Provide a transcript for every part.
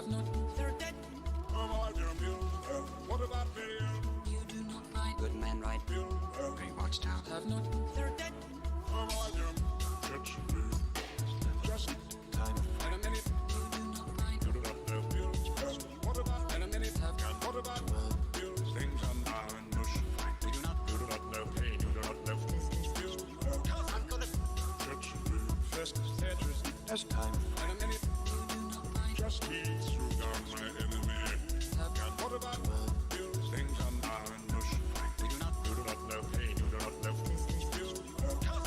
have not. They're dead. What about me? You do not find good men right. Great watchtower. Have not. They're dead. Just time. And a minute. You do not find. What about And a minute. Have not. what about things are mine? We do not. You do not know pain. You do not know. I'm gonna. Just time. And a minute. You do not find. Just ease through down my enemy. Have not. What about things are mine? We do not. You do not know pain. You do not know.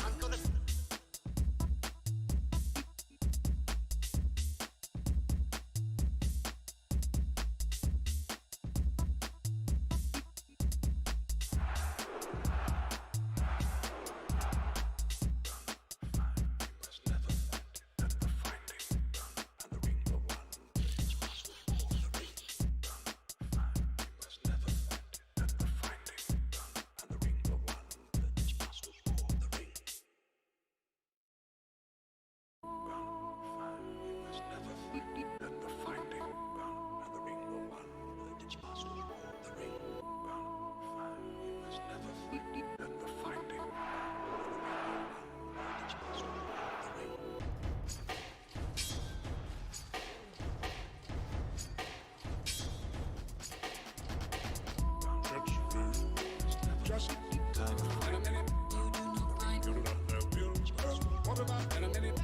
I'm gonna. Just time. And a minute. You do not find. You do not know. What about And a minute.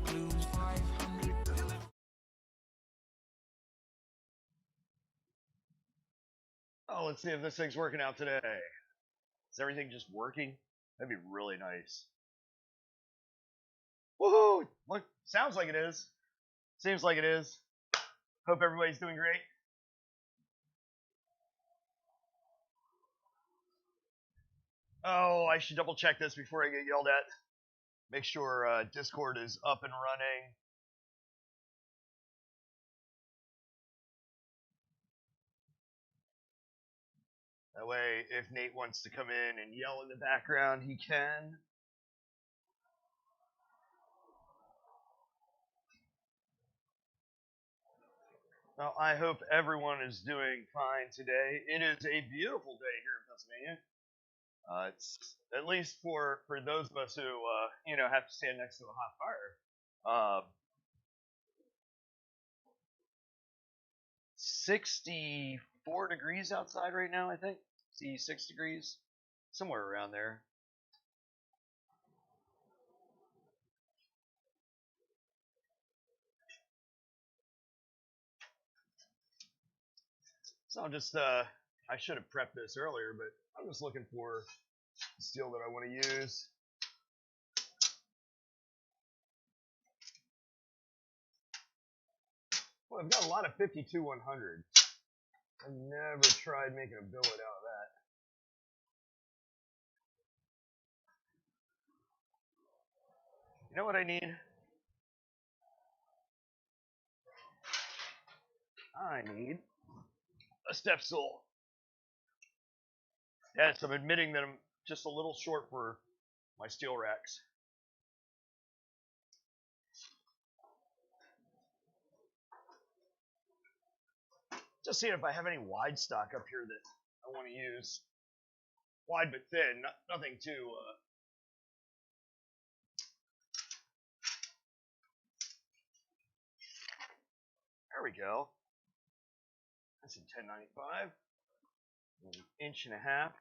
Blue 500. Oh, let's see if this thing's working out today. Is everything just working? That'd be really nice. Woohoo! Look, sounds like it is. Seems like it is. Hope everybody's doing great. Oh, I should double check this before I get yelled at. Make sure Discord is up and running. That way, if Nate wants to come in and yell in the background, he can. Well, I hope everyone is doing fine today. It is a beautiful day here in Pennsylvania. It's at least for those of us who have to stand next to a hot fire. 64 degrees outside right now, I think. See, 6 degrees, somewhere around there. So I'm just I should have prepped this earlier, but I'm just looking for the steel that I want to use. Well, I've got a lot of 52-100. I've never tried making a billet out of that. You know what I need? I need a step stool. Yes, I'm admitting that I'm just a little short for my steel racks. Just seeing if I have any wide stock up here that I want to use. Wide but thin, nothing too. There we go. That's a 1095. An inch and a half.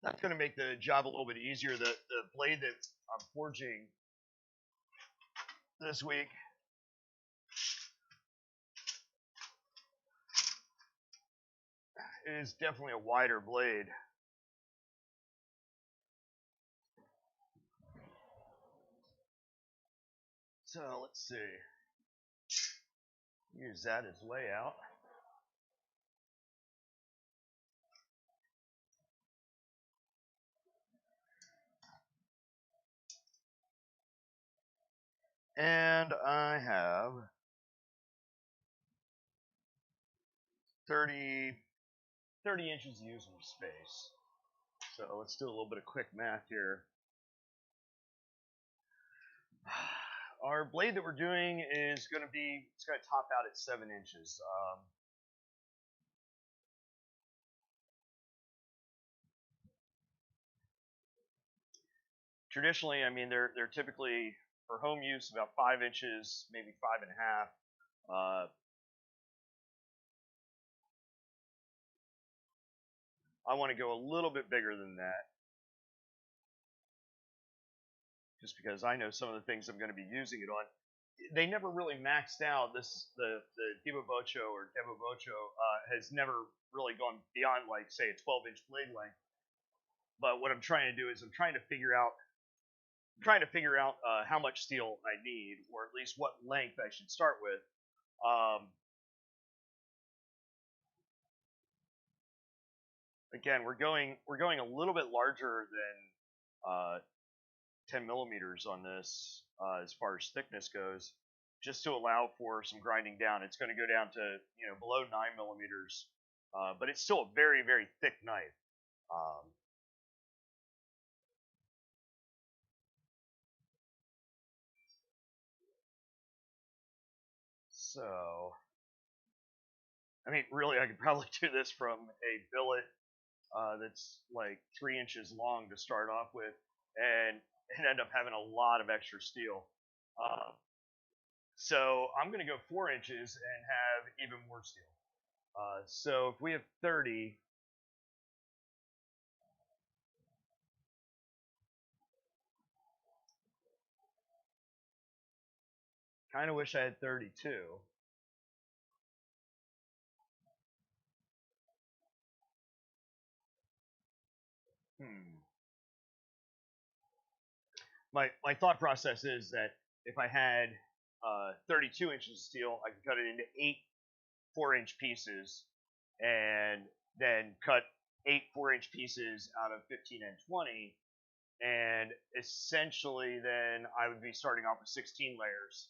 That's going to make the job a little bit easier. The blade that I'm forging this week is definitely a wider blade. So let's see. Use that as layout. And I have 30 inches of usable space. So let's do a little bit of quick math here. our blade that we're doing is going to be, it's going to top out at 7 inches. Traditionally, I mean, they're typically for home use about 5 inches, maybe 5.5. I want to go a little bit bigger than that, just because I know some of the things I'm going to be using it on. They never really maxed out this. The deba bocho or deba bocho has never really gone beyond, like, say, a 12-inch blade length. But what I'm trying to do is I'm trying to figure out how much steel I need, or at least what length I should start with. Again, we're going a little bit larger than 10 millimeters on this as far as thickness goes, just to allow for some grinding down. It's going to go down to below 9 millimeters, but it's still a very, very thick knife. So, I mean, really, I could probably do this from a billet that's like 3 inches long to start off with, and end up having a lot of extra steel. So I'm going to go 4 inches and have even more steel. So if we have 30, kind of wish I had 32. My thought process is that if I had 32 inches of steel, I could cut it into 8 4-inch pieces, and then cut 8 4-inch pieces out of 15 and 20, and essentially then I would be starting off with 16 layers.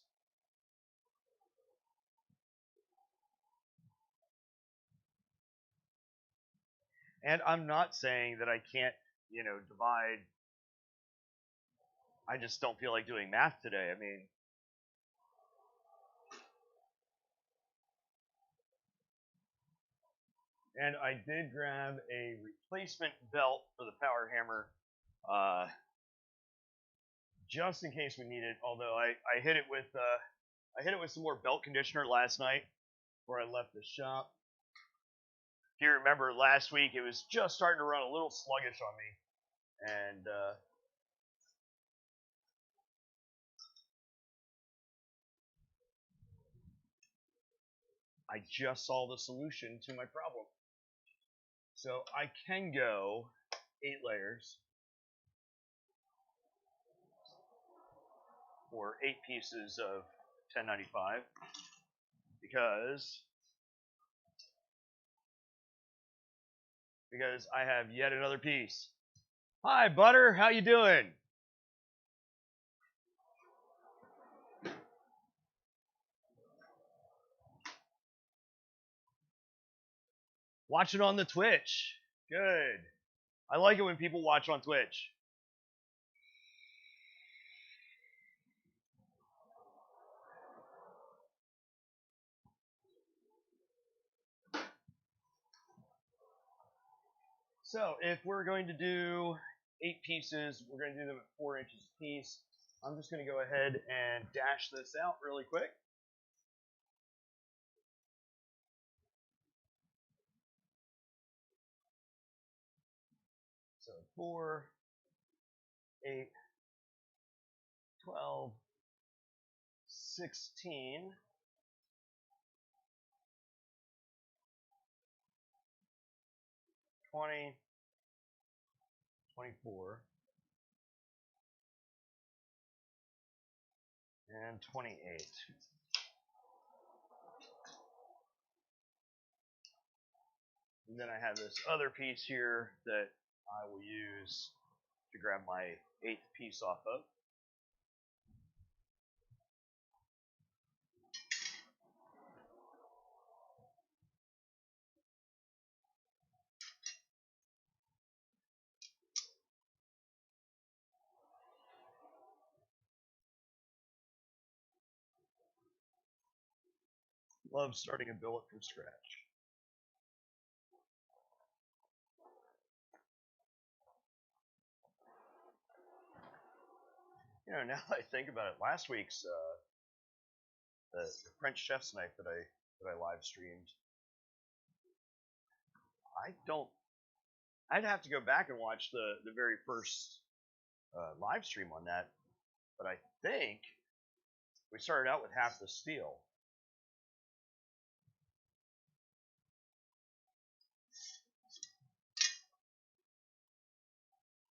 And I'm not saying that I can't, divide. I just don't feel like doing math today. I mean, and I did grab a replacement belt for the power hammer, just in case we need it. Although I hit it with some more belt conditioner last night before I left the shop. If you remember last week, it was just starting to run a little sluggish on me, and I just saw the solution to my problem. So I can go 8 layers for 8 pieces of 1095 because I have yet another piece. Hi, Butter. How you doing? Watch it on the Twitch. Good. I like it when people watch on Twitch. So if we're going to do 8 pieces, we're going to do them at 4 inches a piece. I'm just going to go ahead and dash this out really quick. So 4, 8, 12, 16, 20, 24, and 28. And then I have this other piece here that I will use to grab my 8th piece off of. Love starting a billet from scratch. You know, now that I think about it, last week's the French chef's knife that I live streamed, I'd have to go back and watch the very first live stream on that, but I think we started out with half the steel.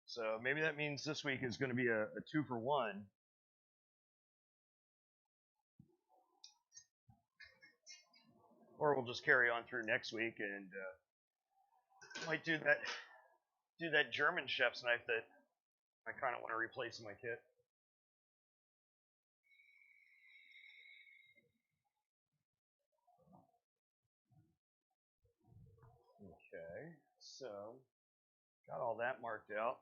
So maybe that means this week is going to be a 2-for-1. Or we'll just carry on through next week and might do that German chef's knife that I kind of want to replace in my kit. Okay, so got all that marked out.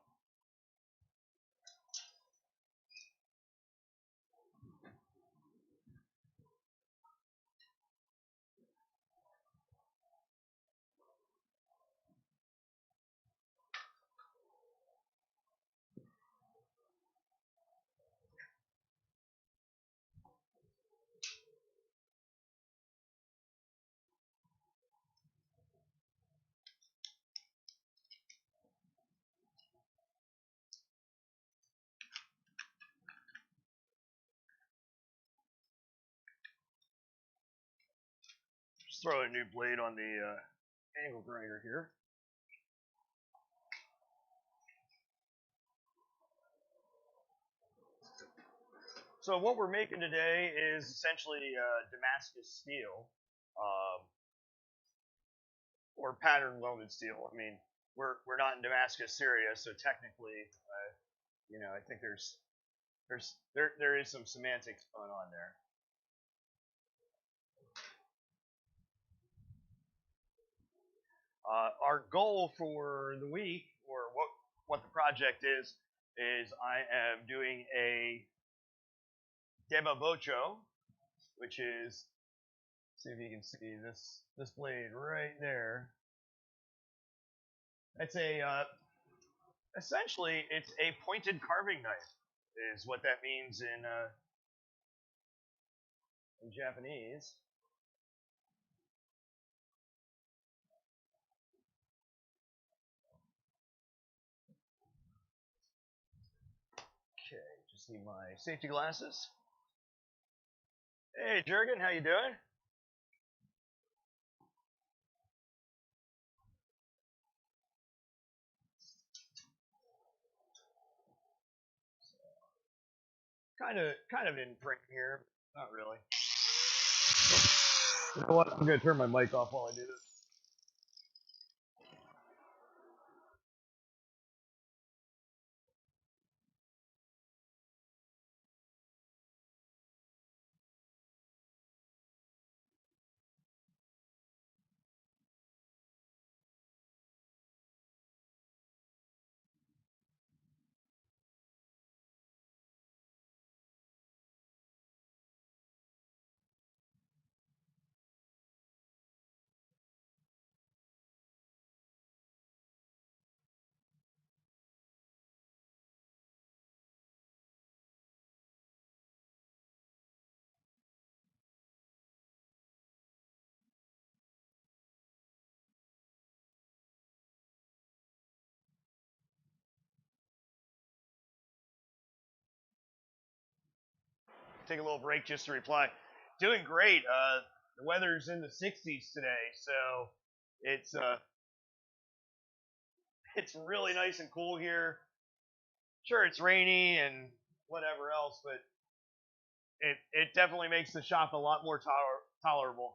Just throw a new blade on the angle grinder here. So what we're making today is essentially Damascus steel, or pattern welded steel. I mean, we're not in Damascus, Syria, so technically, you know, I think there is some semantics going on there. Our goal for the week, or what the project is I am doing a deba bocho, which is, see if you can see this blade right there. It's essentially it's a pointed carving knife, is what that means in Japanese. Okay, just need my safety glasses. Hey, Jurgen, how you doing? Kind of in frame here, not really. You know what? I'm gonna turn my mic off while I do this. Take a little break just to reply. Doing great. The weather's in the 60s today, so it's really nice and cool here. Sure, it's rainy and whatever else, but it definitely makes the shop a lot more tolerable.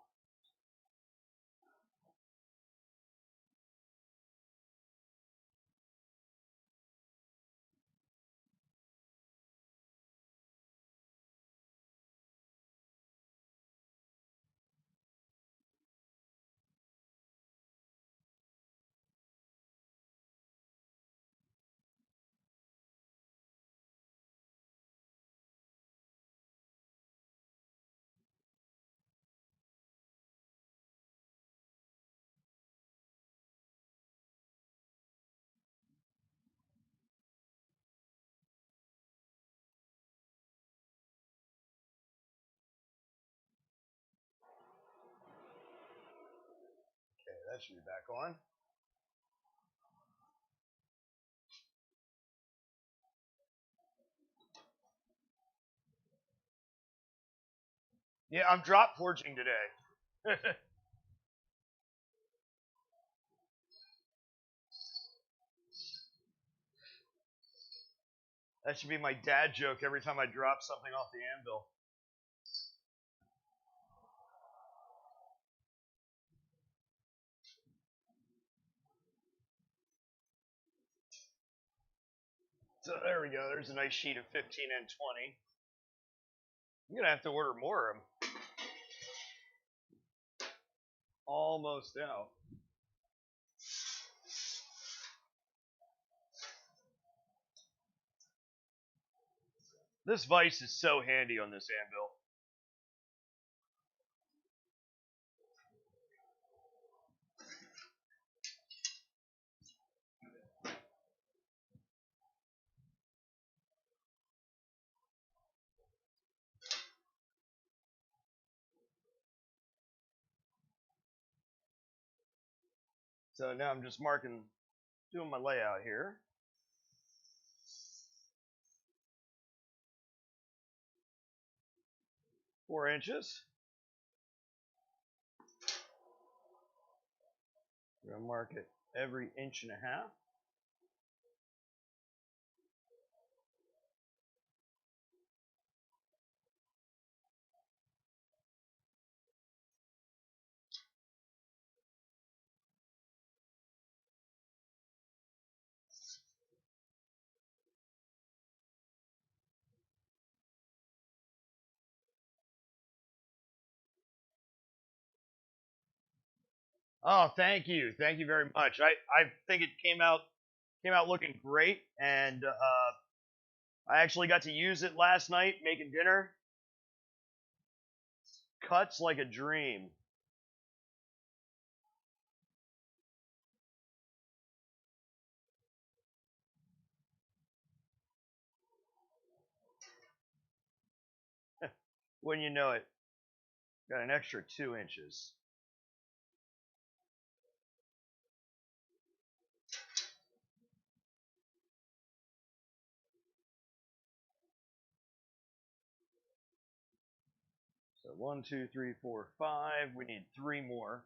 That should be back on. Yeah, I'm drop forging today. That should be my dad joke every time I drop something off the anvil. So there we go. There's a nice sheet of 15 and 20. I'm going to have to order more of them. Almost out. This vise is so handy on this anvil. So now I'm just doing my layout here. Four inches. We're going to mark it every inch and a half. Oh, thank you very much. I think it came out looking great, and I actually got to use it last night making dinner. Cuts like a dream. When you know it, got an extra 2 inches. So 1, 2, 3, 4, 5. We need 3 more.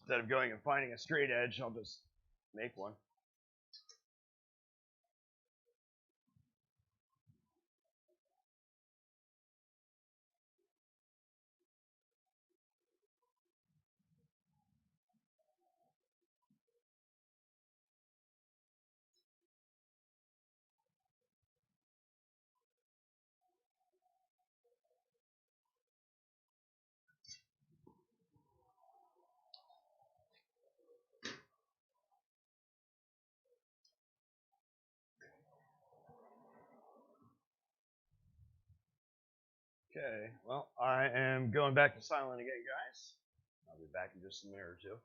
Instead of going and finding a straight edge, I'll just make one. Okay, well, I am going back to silent again, guys. I'll be back in just a minute or two.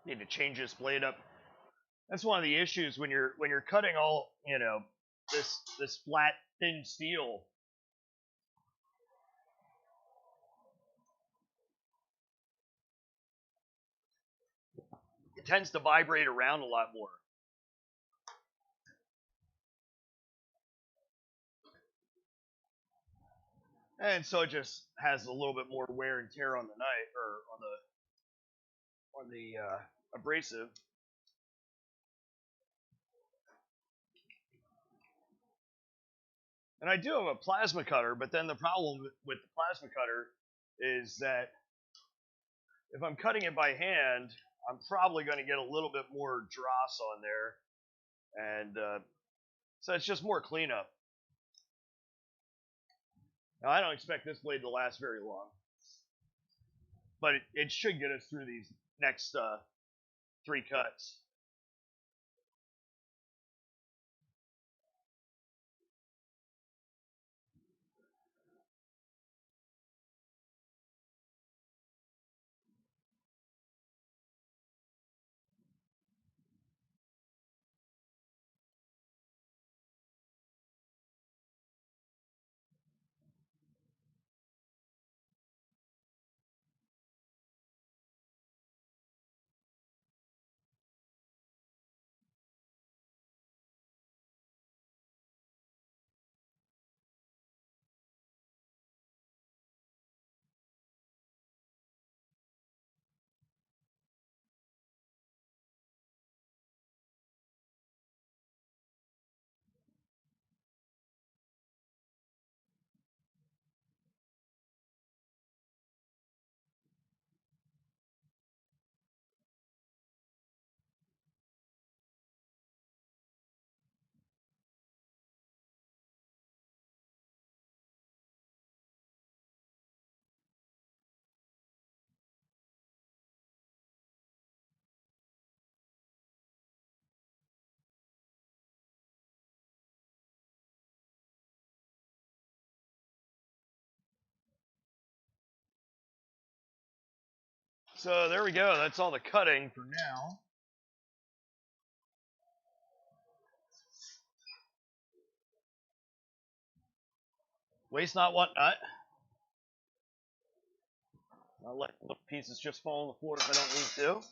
Need to change this blade up. That's one of the issues when you're cutting all, this flat thin steel. It tends to vibrate around a lot more. And so it just has a little bit more wear and tear on the knife, or on the abrasive. And I do have a plasma cutter, but then the problem with the plasma cutter is that if I'm cutting it by hand, I'm probably going to get a little bit more dross on there, and so it's just more cleanup. Now, I don't expect this blade to last very long, but it should get us through these next 3 cuts. So there we go. That's all the cutting for now. Waste not, want not. I'll let the pieces just fall on the floor if I don't need to.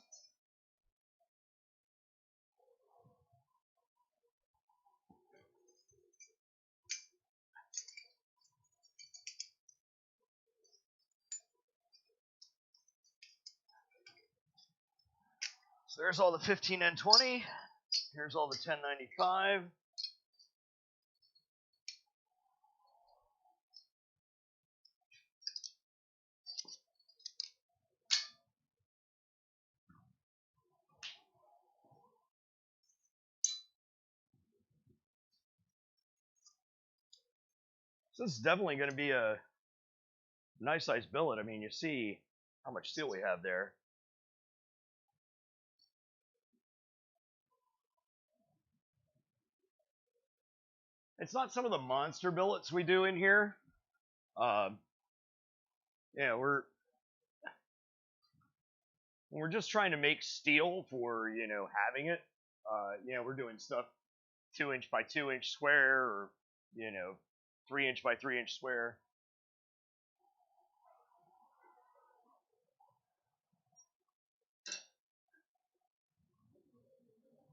So there's all the 15 and 20. Here's all the 1095. So this is definitely going to be a nice size billet. I mean, you see how much steel we have there. It's not some of the monster billets we do in here. Yeah, we're just trying to make steel for having it. We're doing stuff 2-inch by 2-inch square, or 3-inch by 3-inch square.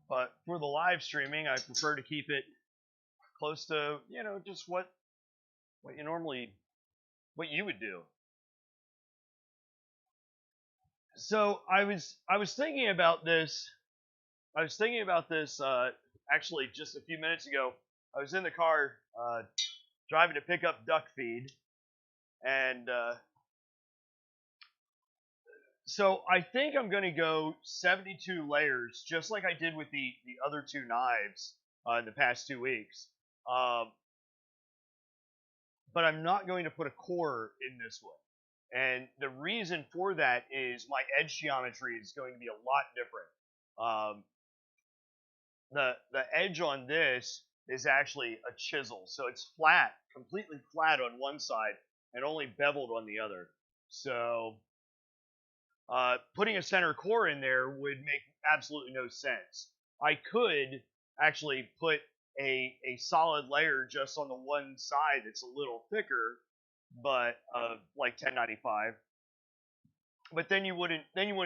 But for the live streaming, I prefer to keep it close to just what you would do. So I was thinking about this. Actually just a few minutes ago. I was in the car driving to pick up duck feed, and so I think I'm going to go 72 layers, just like I did with the other 2 knives in the past 2 weeks. But I'm not going to put a core in this one. And the reason for that is my edge geometry is going to be a lot different. The edge on this is actually a chisel, so it's flat, completely flat on one side, and only beveled on the other. So putting a center core in there would make absolutely no sense. I could actually put a solid layer just on the one side that's a little thicker, but like 1095. But then you wouldn't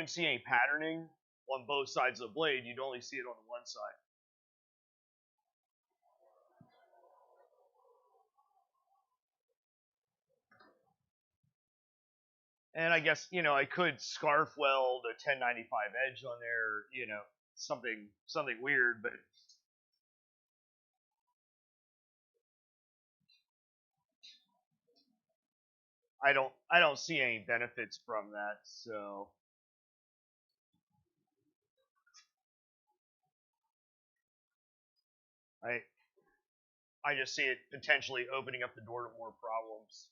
see any patterning on both sides of the blade. You'd only see it on the one side. And I guess, I could scarf weld a 1095 edge on there, something weird, but I don't see any benefits from that. So I I just see it potentially opening up the door to more problems.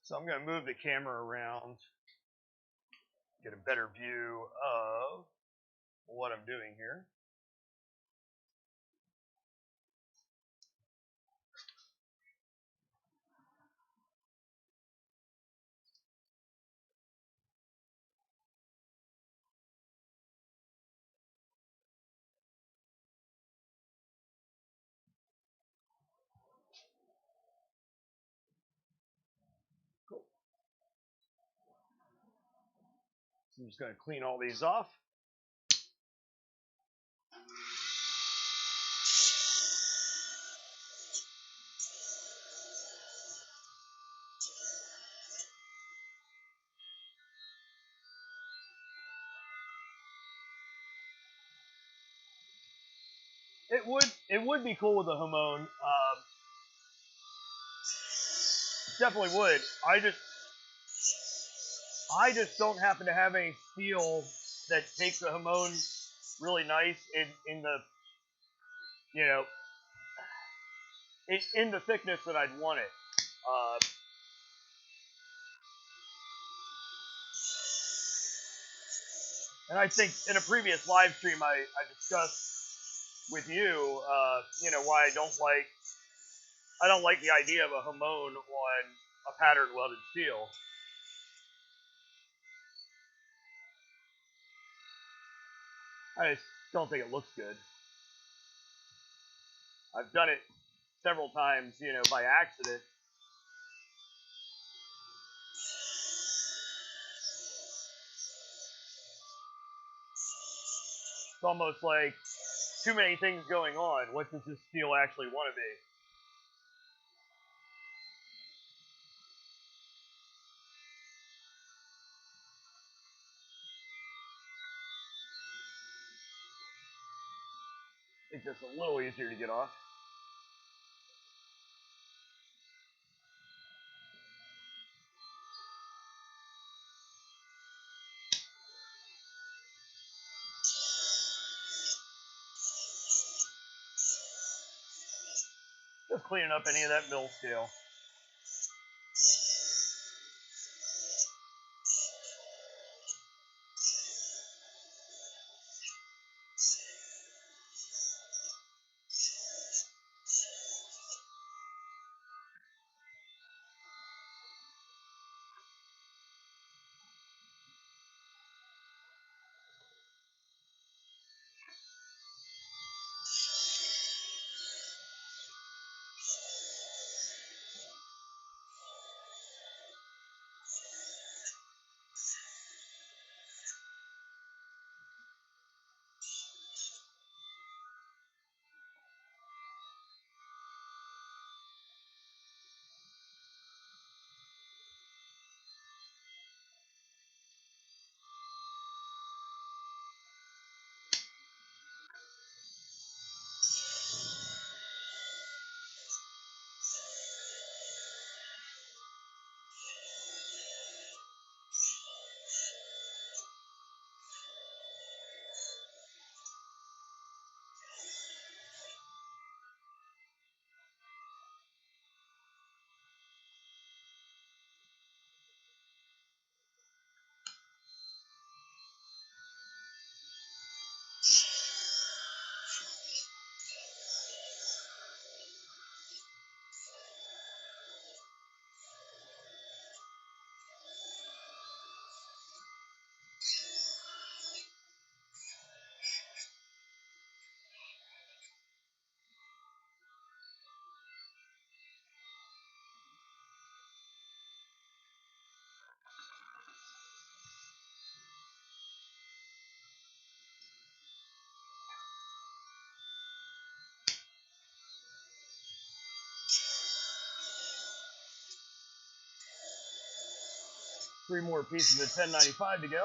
So I'm going to move the camera around, get a better view of what I'm doing here. Cool. So I'm just going to clean all these off. It would be cool with a Hamon. Definitely would. I just don't happen to have any steel that takes the Hamon really nice in the in the thickness that I'd want it. And I think in a previous live stream I discussed with you, why I don't like the idea of a Hamon on a pattern welded steel. I just don't think it looks good. I've done it several times, by accident. It's almost like too many things going on. What does this steel actually want to be? It's just a little easier to get off. Just cleaning up any of that mill scale. 3 more pieces of 1095 to go.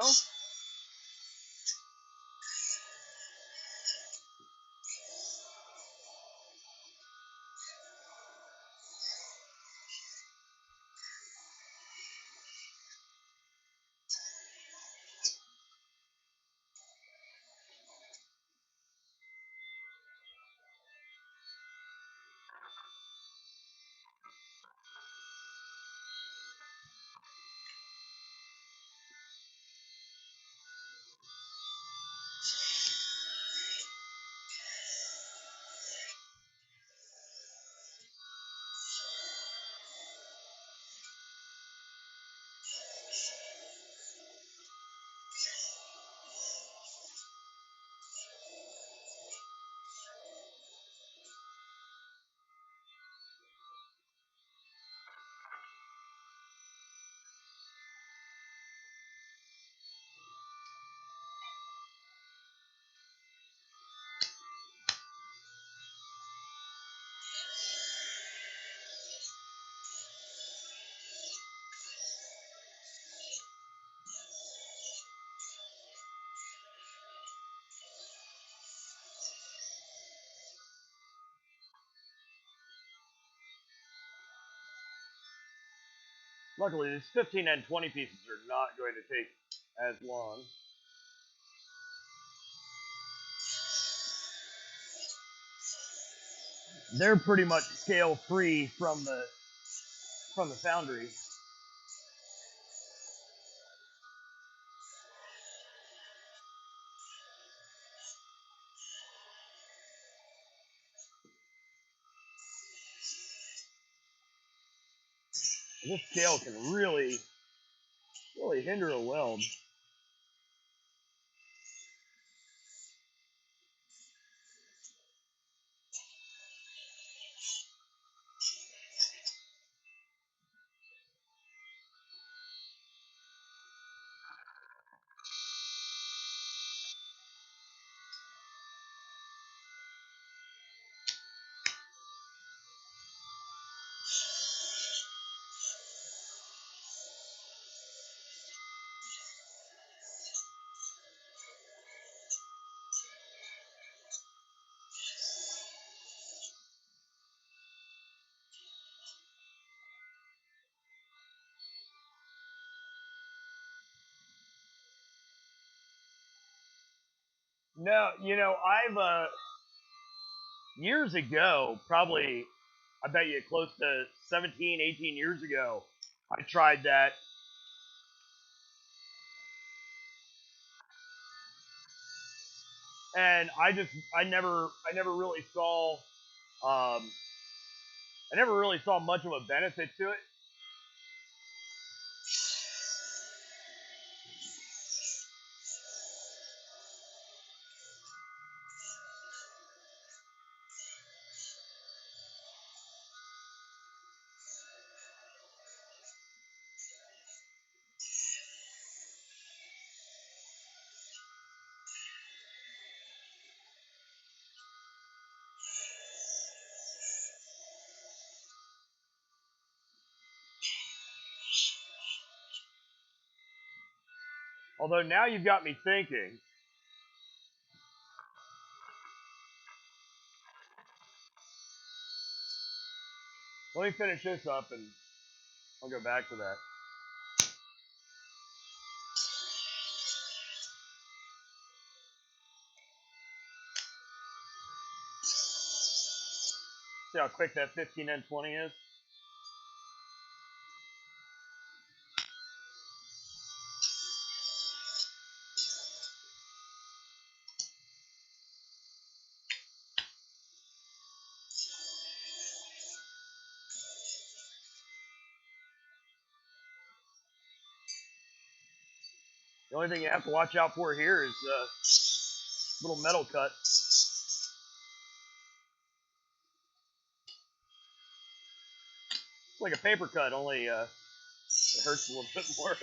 Luckily, these 15 and 20 pieces are not going to take as long. They're pretty much scale free from the foundry. This scale can really hinder a weld. No, I've years ago, probably, I bet you close to 17, 18 years ago, I tried that. And I never really saw, much of a benefit to it. Although now you've got me thinking. Let me finish this up and I'll go back to that. See how quick that 15 and 20 is? The only thing you have to watch out for here is little metal cut. It's like a paper cut, only it hurts a little bit more.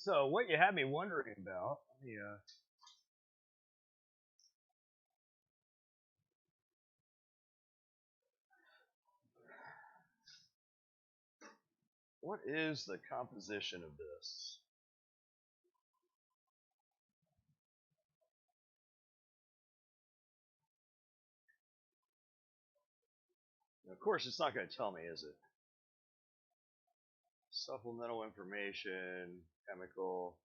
So, what you had me wondering about, what is the composition of this? Of course, it's not going to tell me, is it? Supplemental information, chemical.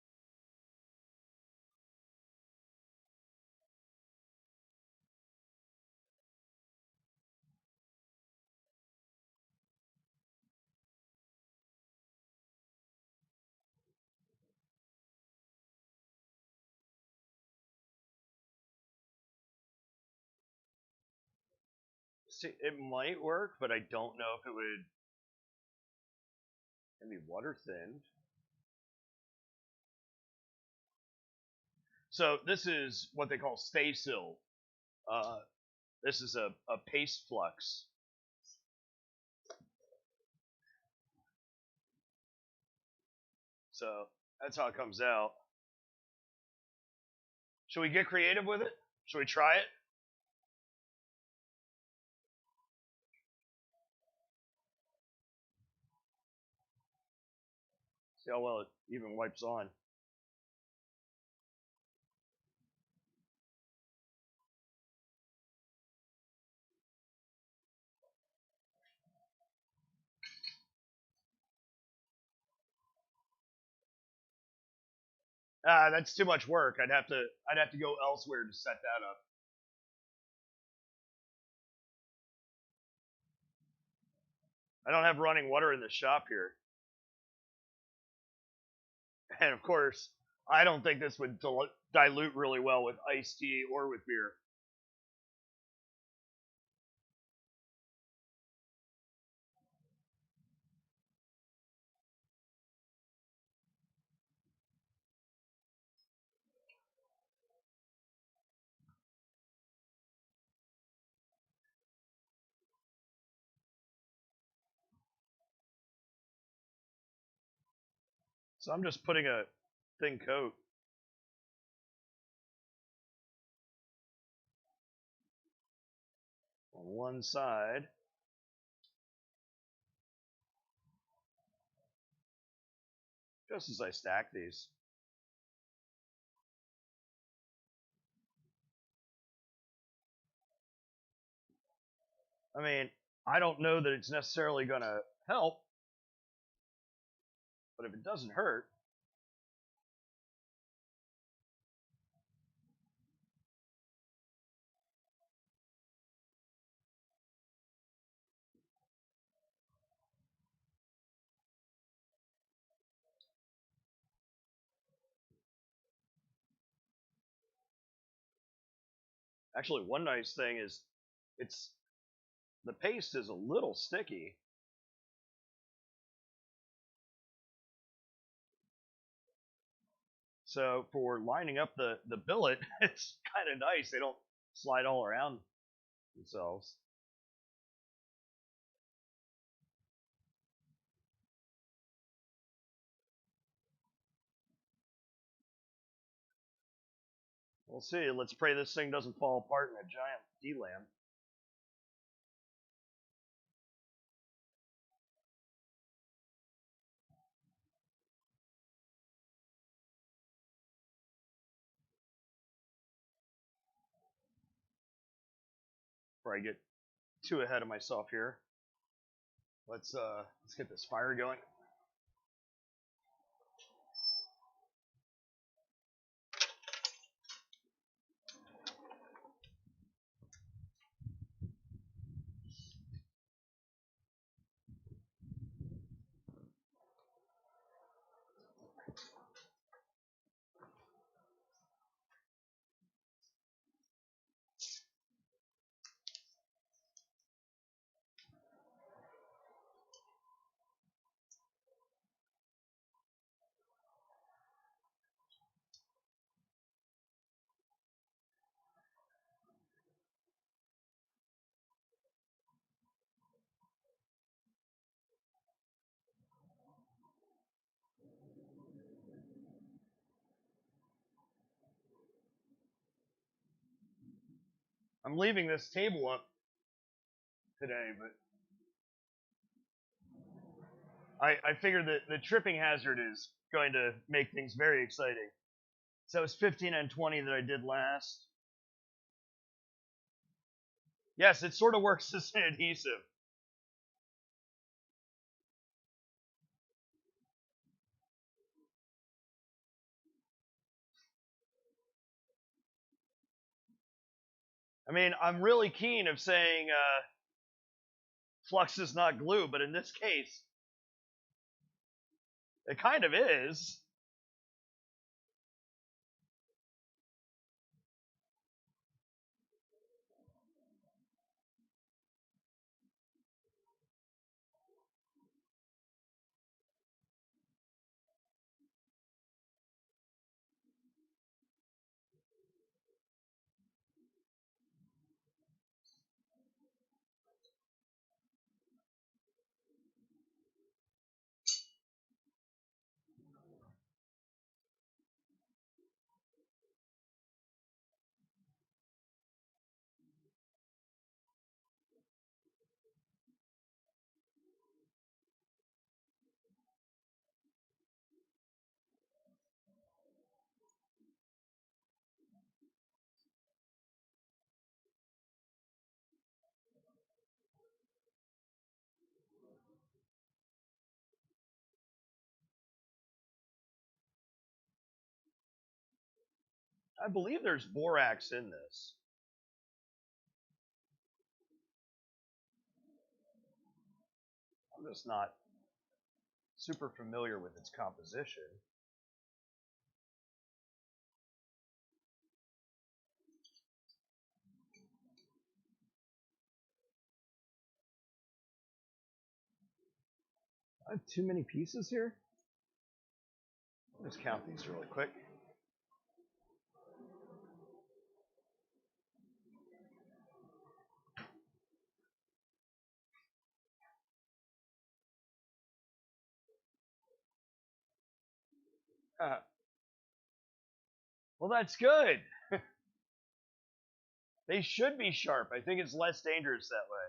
See, it might work, but I don't know if it would. Maybe water thinned. So this is what they call stay still. This is a paste flux. So that's how it comes out. Should we get creative with it? Should we try it? See how well it even wipes on. That's too much work. I'd have to go elsewhere to set that up. I don't have running water in the shop here. And of course, I don't think this would dilute really well with iced tea or with beer. So I'm just putting a thin coat on one side. Just as I stack these. I mean, I don't know that it's necessarily going to help, but if it doesn't hurt, actually one nice thing is it's the paste is a little sticky. So for lining up the billet, it's kind of nice. They don't slide all around themselves. We'll see. Let's pray this thing doesn't fall apart in a giant D-lamp. Before I get too ahead of myself here, let's get this fire going. I'm leaving this table up today, but I figured that the tripping hazard is going to make things very exciting. So it's 15 and 20 that I did last. Yes, it sort of works as an adhesive. I mean, I'm really keen of saying flux is not glue, but in this case, it kind of is. I believe there's borax in this. I'm just not super familiar with its composition. I have too many pieces here. Let's count these really quick. Well, that's good. They should be sharp. I think it's less dangerous that way.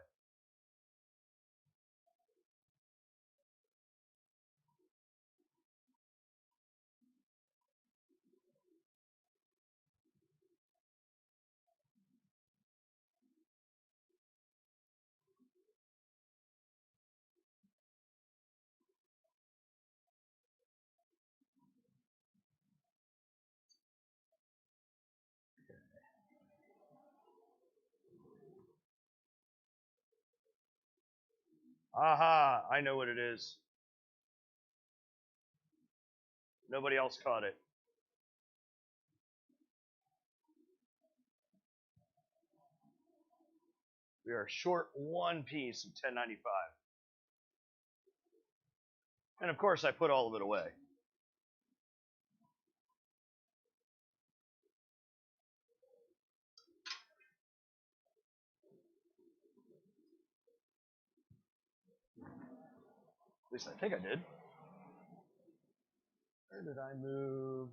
Aha, I know what it is. Nobody else caught it. We are short one piece of 1095. And of course, I put all of it away. At least I think I did. Where did I move?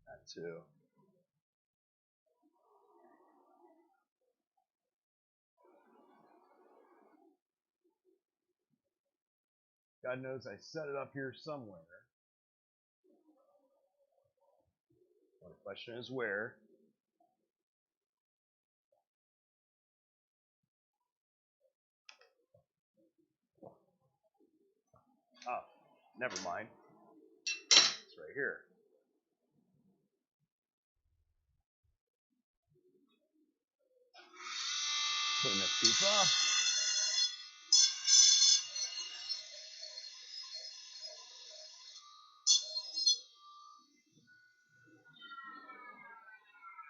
That too. God knows I set it up here somewhere. Well, the question is where. Oh, never mind. It's right here. Clean this piece off.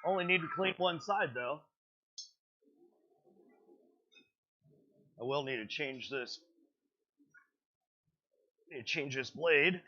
Only need to clean one side though. I will need to change this. Need to change this blade.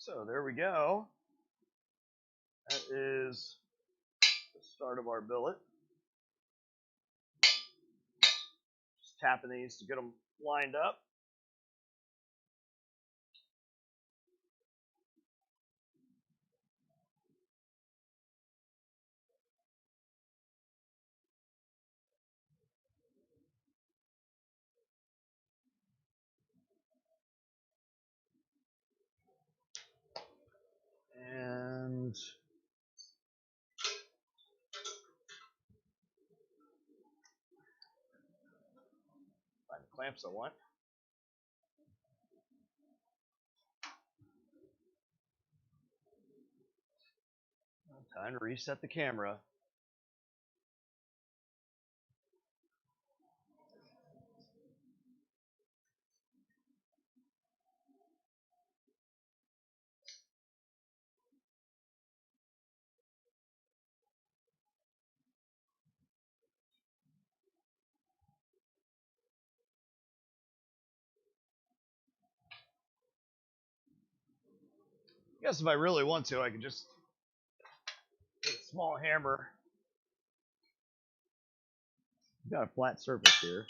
So there we go. That is the start of our billet. Just tapping these to get them lined up. And find the clamps I want. Time to reset the camera. I guess if I really want to, I could just take a small hammer. Got a flat surface here.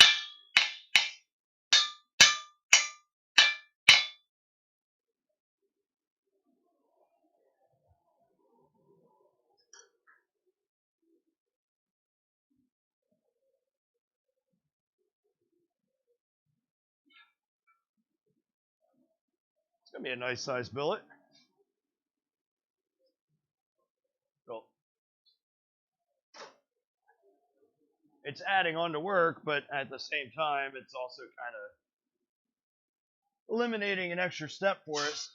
It's gonna be a nice size billet. So it's adding on to work, but at the same time, it's also kind of eliminating an extra step for us.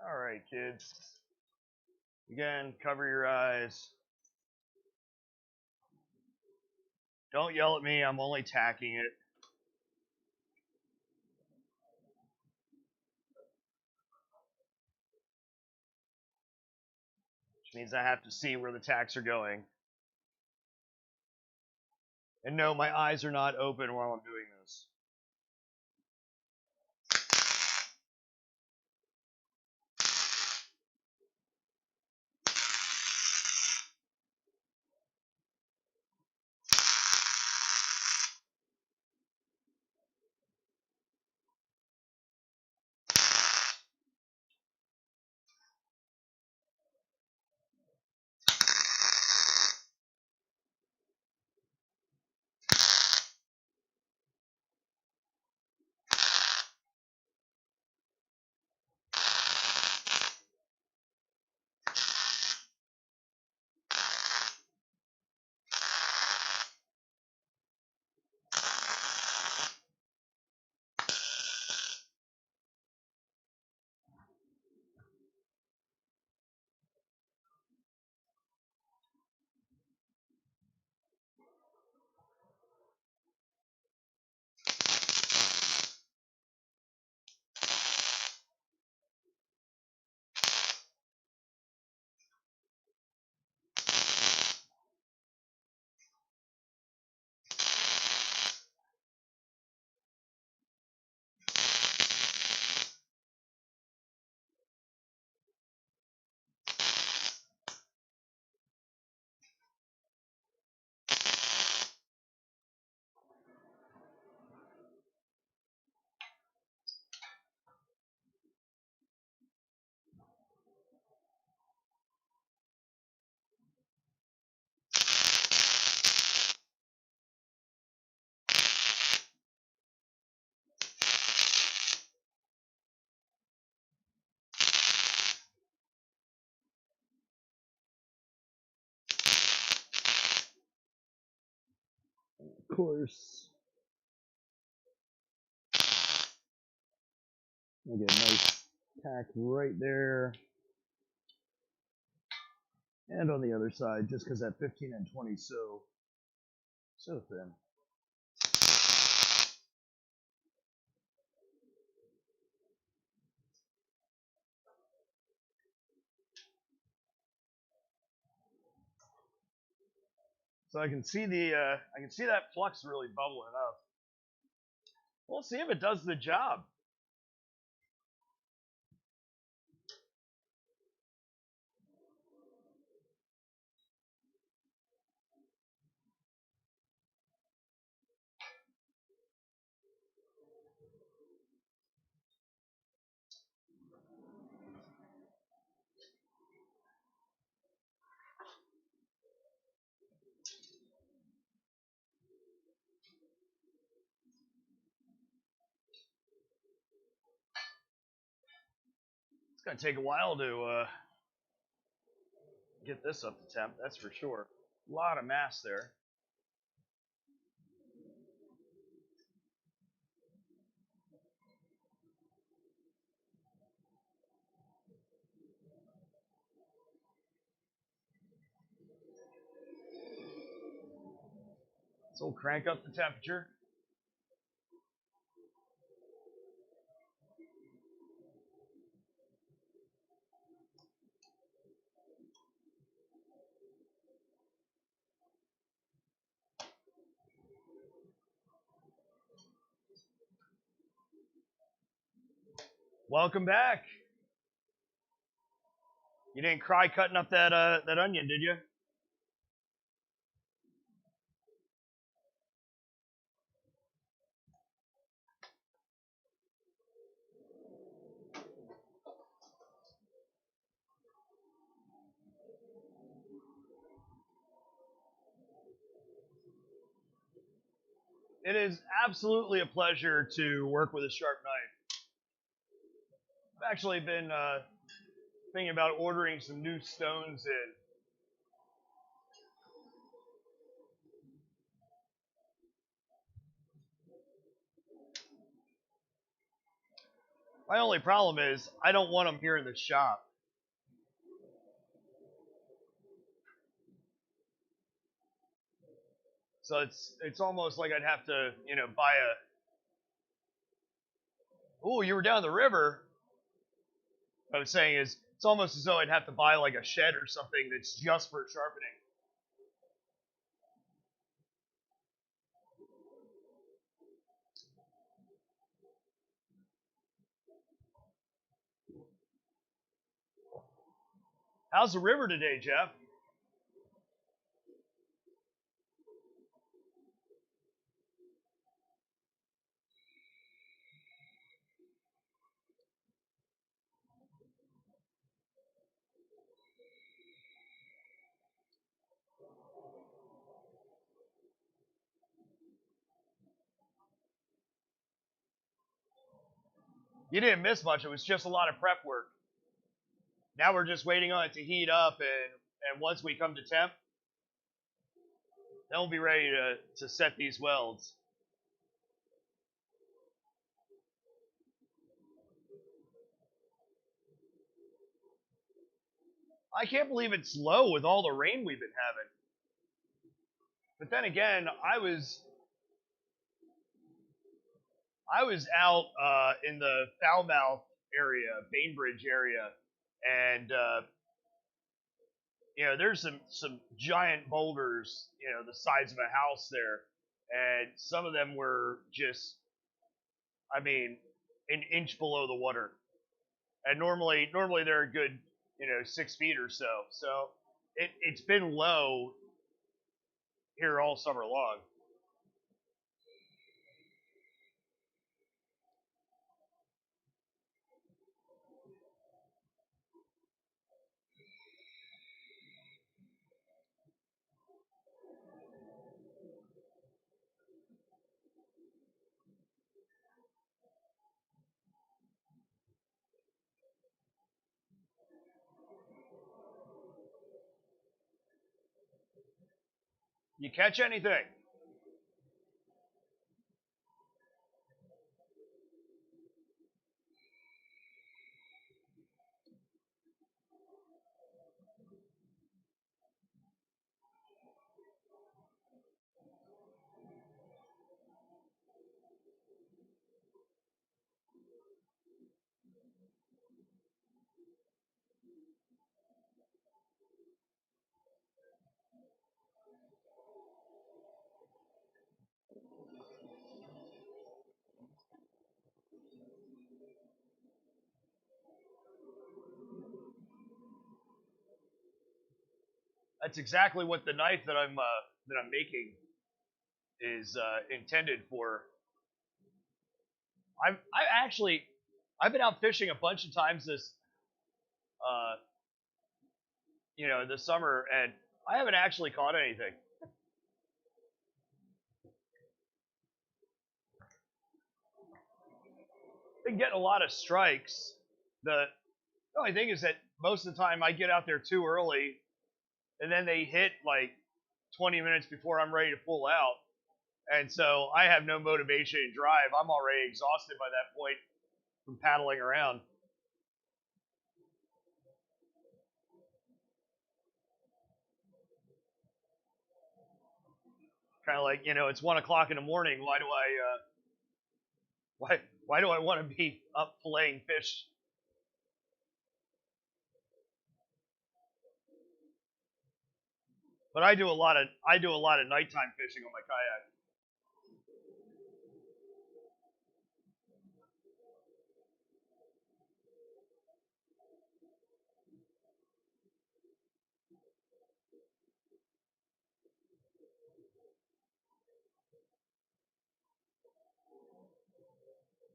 All right, kids. Again, cover your eyes. Don't yell at me. I'm only tacking it. Which means I have to see where the tacks are going. And no, my eyes are not open while I'm doing this. Of course. I get a nice tack right there. And on the other side, just because that 15 and 20 is so thin. So I can see that flux really bubbling up. We'll see if it does the job. It's gonna take a while to get this up to temp, that's for sure. A lot of mass there. So we'll crank up the temperature. Welcome back. You didn't cry cutting up that onion, did you? It is absolutely a pleasure to work with a sharp knife. I've actually been thinking about ordering some new stones in. My only problem is I don't want them here in the shop. So it's almost like I'd have to, buy a. Oh, you were down the river. What I was saying is it's almost as though I'd have to buy like a shed or something that's just for sharpening. How's the river today, Jeff? You didn't miss much. It was just a lot of prep work. Now we're just waiting on it to heat up, and once we come to temp, then we'll be ready to set these welds. I can't believe it's low with all the rain we've been having. But then again, I was out in the Falmouth area, Bainbridge area, and there's some giant boulders, the size of a house there, and some of them were just, I mean, an inch below the water, and normally they're a good, 6 feet or so. So it's been low here all summer long. You catch anything? That's exactly what the knife that I'm making is intended for. I've been out fishing a bunch of times this uh, this summer, and I haven't actually caught anything. Been getting a lot of strikes. The only thing is that most of the time I get out there too early, and then they hit like 20 minutes before I'm ready to pull out, and so I have no motivation to drive. I'm already exhausted by that point from paddling around. Kind of like, it's 1 o'clock in the morning. Why do I want to be up filleting fish? But I do a lot of nighttime fishing on my kayak.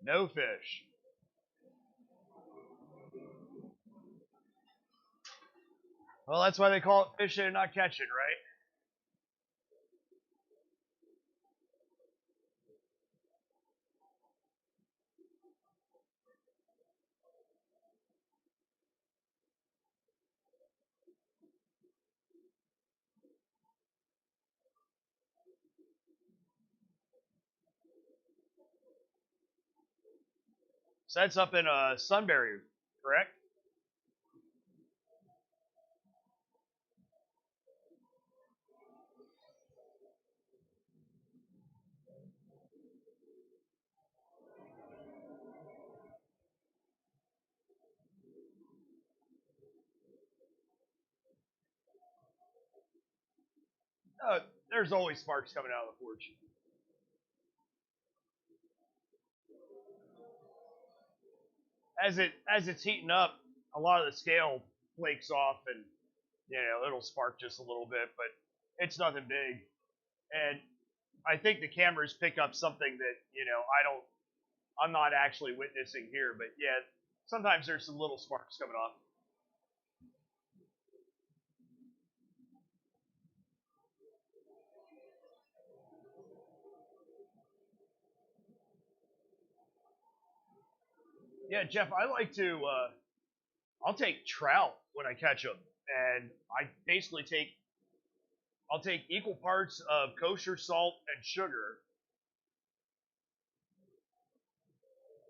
No fish. Well, that's why they call it fishing and not catching, right? So that's up in Sunbury, correct? There's always sparks coming out of the forge. As it's heating up, a lot of the scale flakes off, and it'll spark just a little bit, but it's nothing big. And I think the cameras pick up something that I'm not actually witnessing here, but yeah, sometimes there's some little sparks coming off. Yeah, Jeff, I like to. I'll take trout when I catch them, and I'll take equal parts of kosher salt and sugar,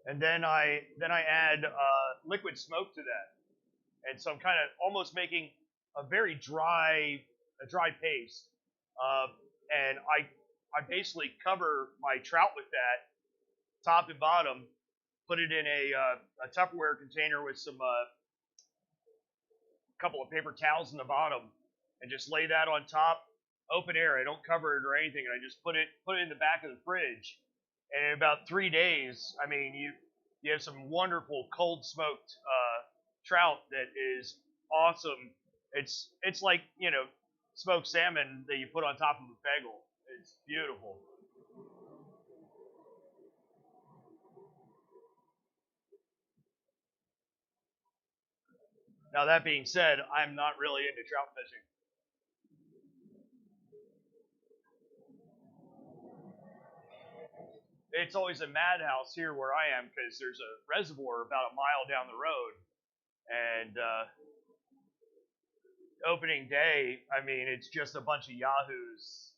and then I add liquid smoke to that, and so I'm kind of almost making a very dry paste, uh, and I basically cover my trout with that top and bottom, put it in a Tupperware container with some couple of paper towels in the bottom, and just lay that on top, open air. I don't cover it or anything, and I just put it in the back of the fridge. And in about 3 days, I mean, you have some wonderful cold smoked trout that is awesome. It's like smoked salmon that you put on top of a bagel. It's beautiful. Now that being said, I'm not really into trout fishing. It's always a madhouse here where I am because there's a reservoir about a mile down the road, and opening day, I mean, it's just a bunch of yahoos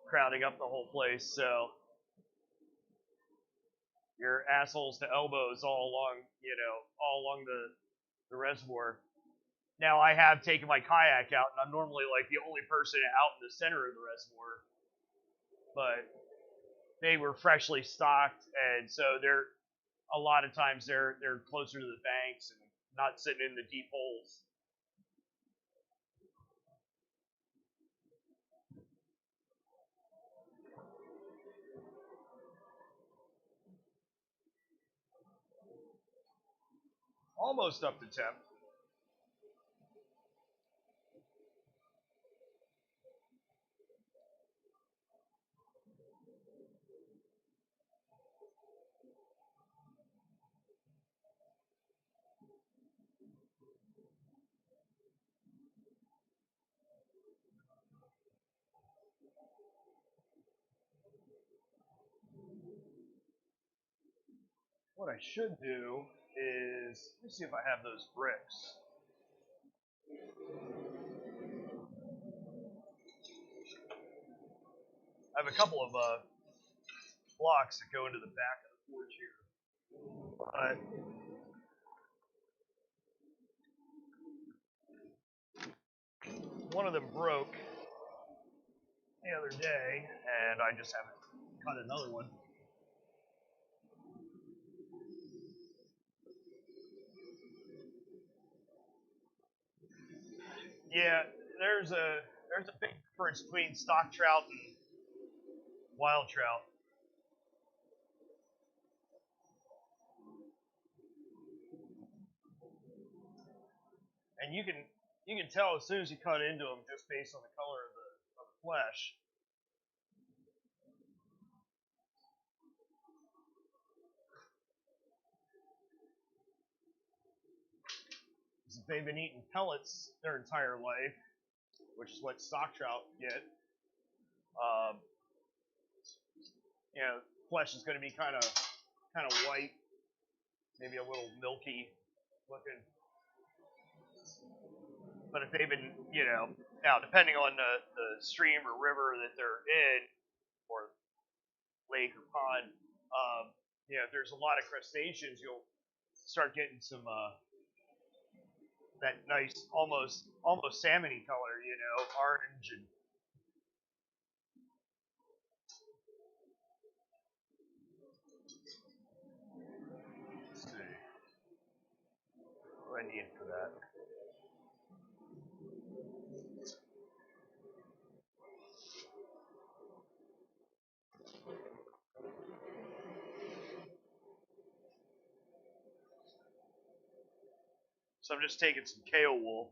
crowding up the whole place. So your assholes to elbows all along the reservoir. Now I have taken my kayak out, and I'm normally like the only person out in the center of the reservoir, but they were freshly stocked, and so a lot of times they're closer to the banks and not sitting in the deep holes. Almost up to temp. What I should do is, let me see if I have those bricks. I have a couple of blocks that go into the back of the forge here. But one of them broke the other day, and I just haven't cut another one. Yeah, there's a big difference between stock trout and wild trout. And you can tell as soon as you cut into them just based on the color of the flesh. If they've been eating pellets their entire life, which is what stock trout get, you know, flesh is going to be kind of white, maybe a little milky looking. But if they've been, you know, now depending on the stream or river that they're in, or lake or pond, you know, if there's a lot of crustaceans, you'll start getting some that nice, almost salmony color, you know, orange and. Let's see. What do I need for that? So I'm just taking some kale wool.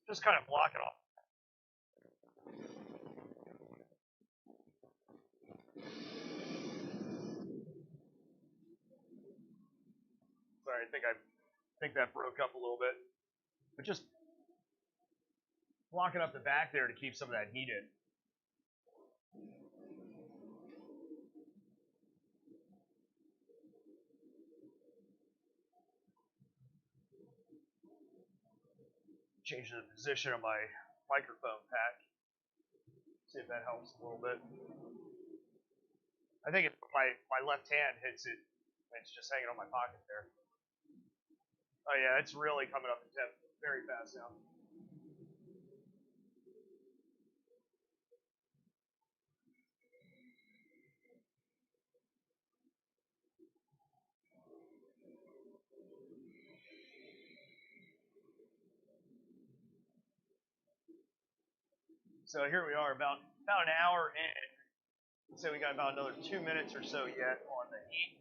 Just kind of block it off. Sorry, I think that broke up a little bit. But just blocking up the back there to keep some of that heat in. Changing the position of my microphone pack. See if that helps a little bit. I think if my left hand hits it, it's just hanging on my pocket there. Oh yeah, it's really coming up in temp very fast now. So here we are, about an hour in. So we got about another 2 minutes or so yet on the heat,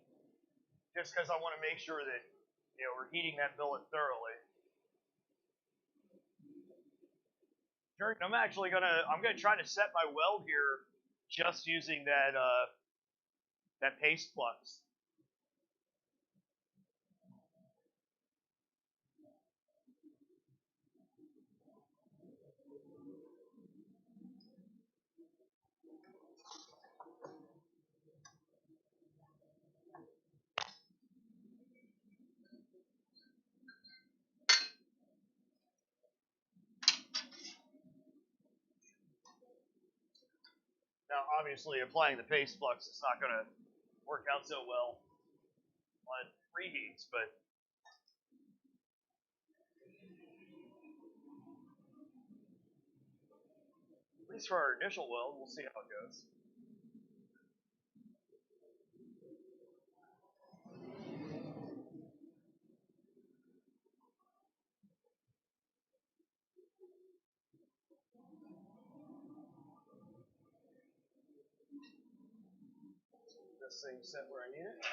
just because I want to make sure that we're heating that billet thoroughly. I'm actually I'm gonna try to set my weld here just using that paste flux. Now, obviously, applying the paste flux is not going to work out so well on reheats, but at least for our initial weld, we'll see how it goes. This thing set where I need it.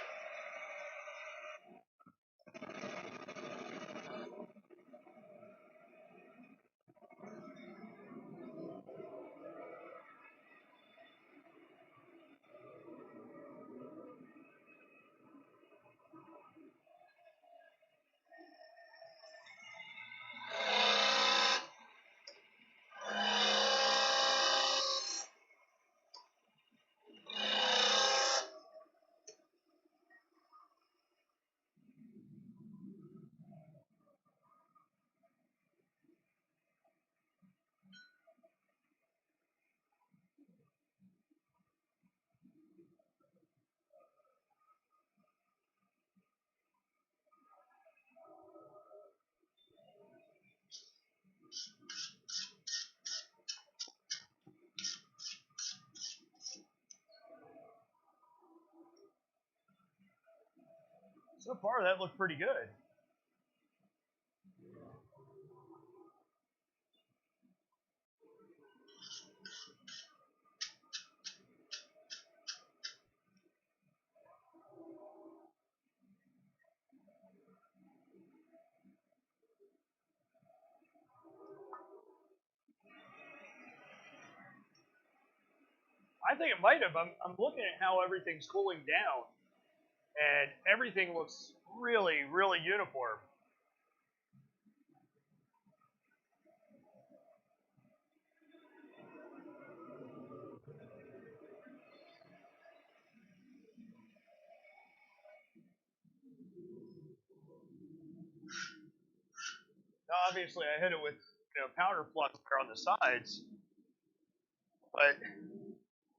So far, that looked pretty good. I think it might have. I'm looking at how everything's cooling down, and everything looks really, really uniform. Now, obviously, I hit it with powder flux there on the sides, but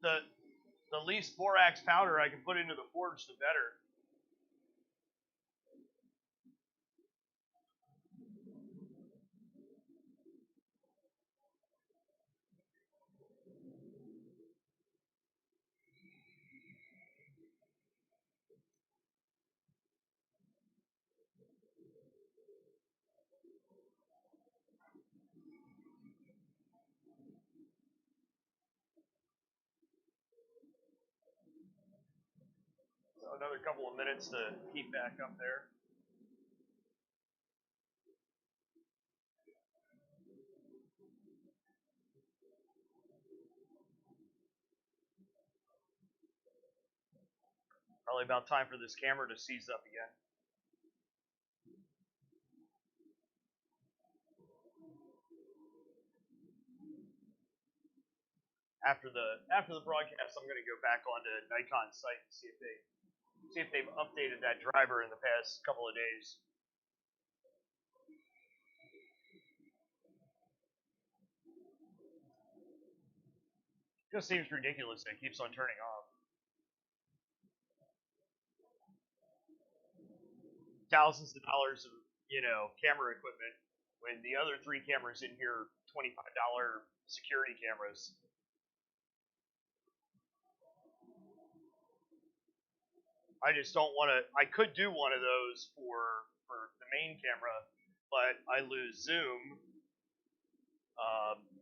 the least borax powder I can put into the forge, the better. So another couple of minutes to heat back up there. Probably about time for this camera to seize up again. After the broadcast, I'm going to go back onto Nikon's site and see if they've updated that driver in the past couple of days. It just seems ridiculous that it keeps on turning off. Thousands of dollars of camera equipment when the other 3 cameras in here are $25 security cameras. I just don't want to. I could do one of those for the main camera, but I lose zoom,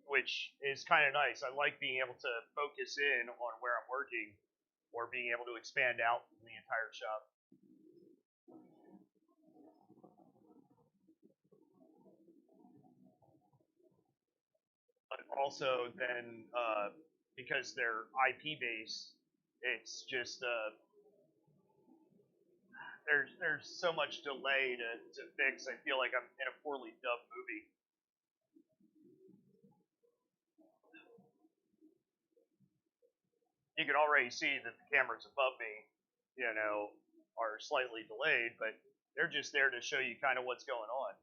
which is kind of nice. I like being able to focus in on where I'm working, or being able to expand out the entire shop. But also then, because they're IP based, it's just there's so much delay to fix. I feel like I'm in a poorly dubbed movie. You can already see that the cameras above me, are slightly delayed, but they're just there to show you kind of what's going on.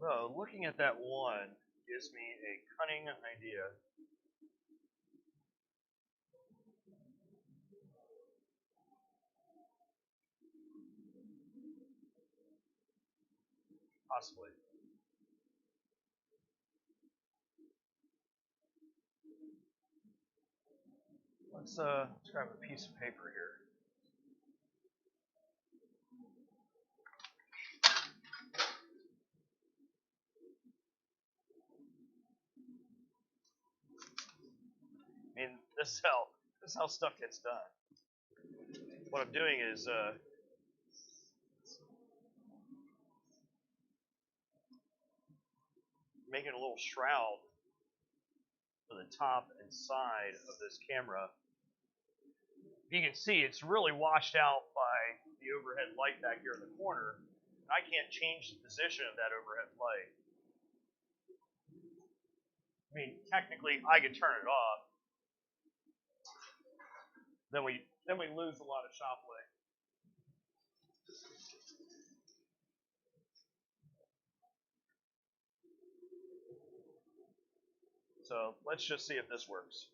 So, looking at that one gives me a cunning idea. Possibly. Let's grab a piece of paper here. I mean, this is how stuff gets done. What I'm doing is making a little shroud for the top and side of this camera. You can see it's really washed out by the overhead light back here in the corner. I can't change the position of that overhead light. I mean, technically, I could turn it off. Then we lose a lot of shop light. So let's just see if this works.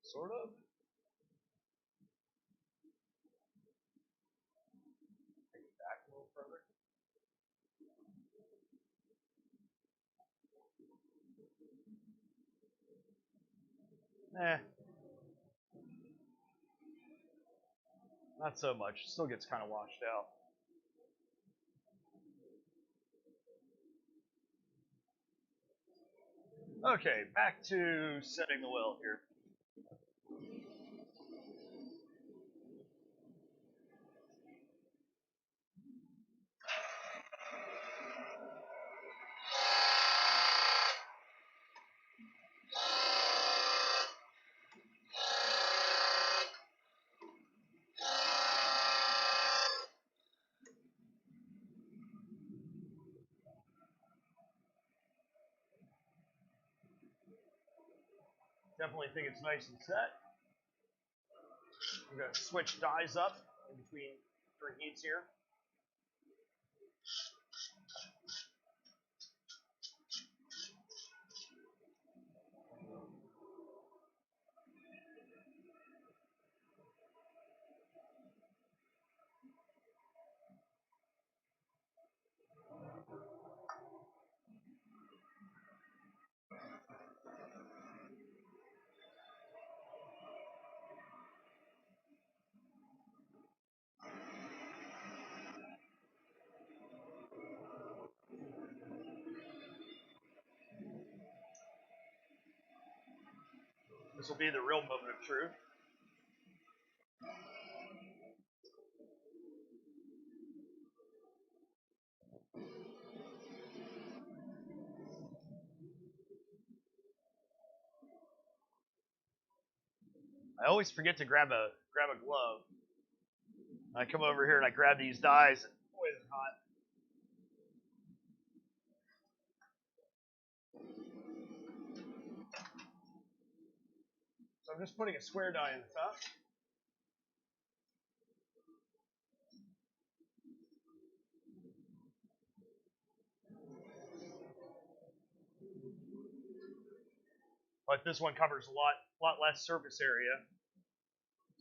Sort of. Take it back a little further. Not so much. Still gets kind of washed out. Okay, back to setting the weld here. Definitely think it's nice and set. I'm going to switch dies up in between heats here. This will be the real moment of truth. I always forget to grab a glove. I come over here and I grab these dies, and boy, it's hot. So I'm just putting a square die in the top. But this one covers a lot less surface area.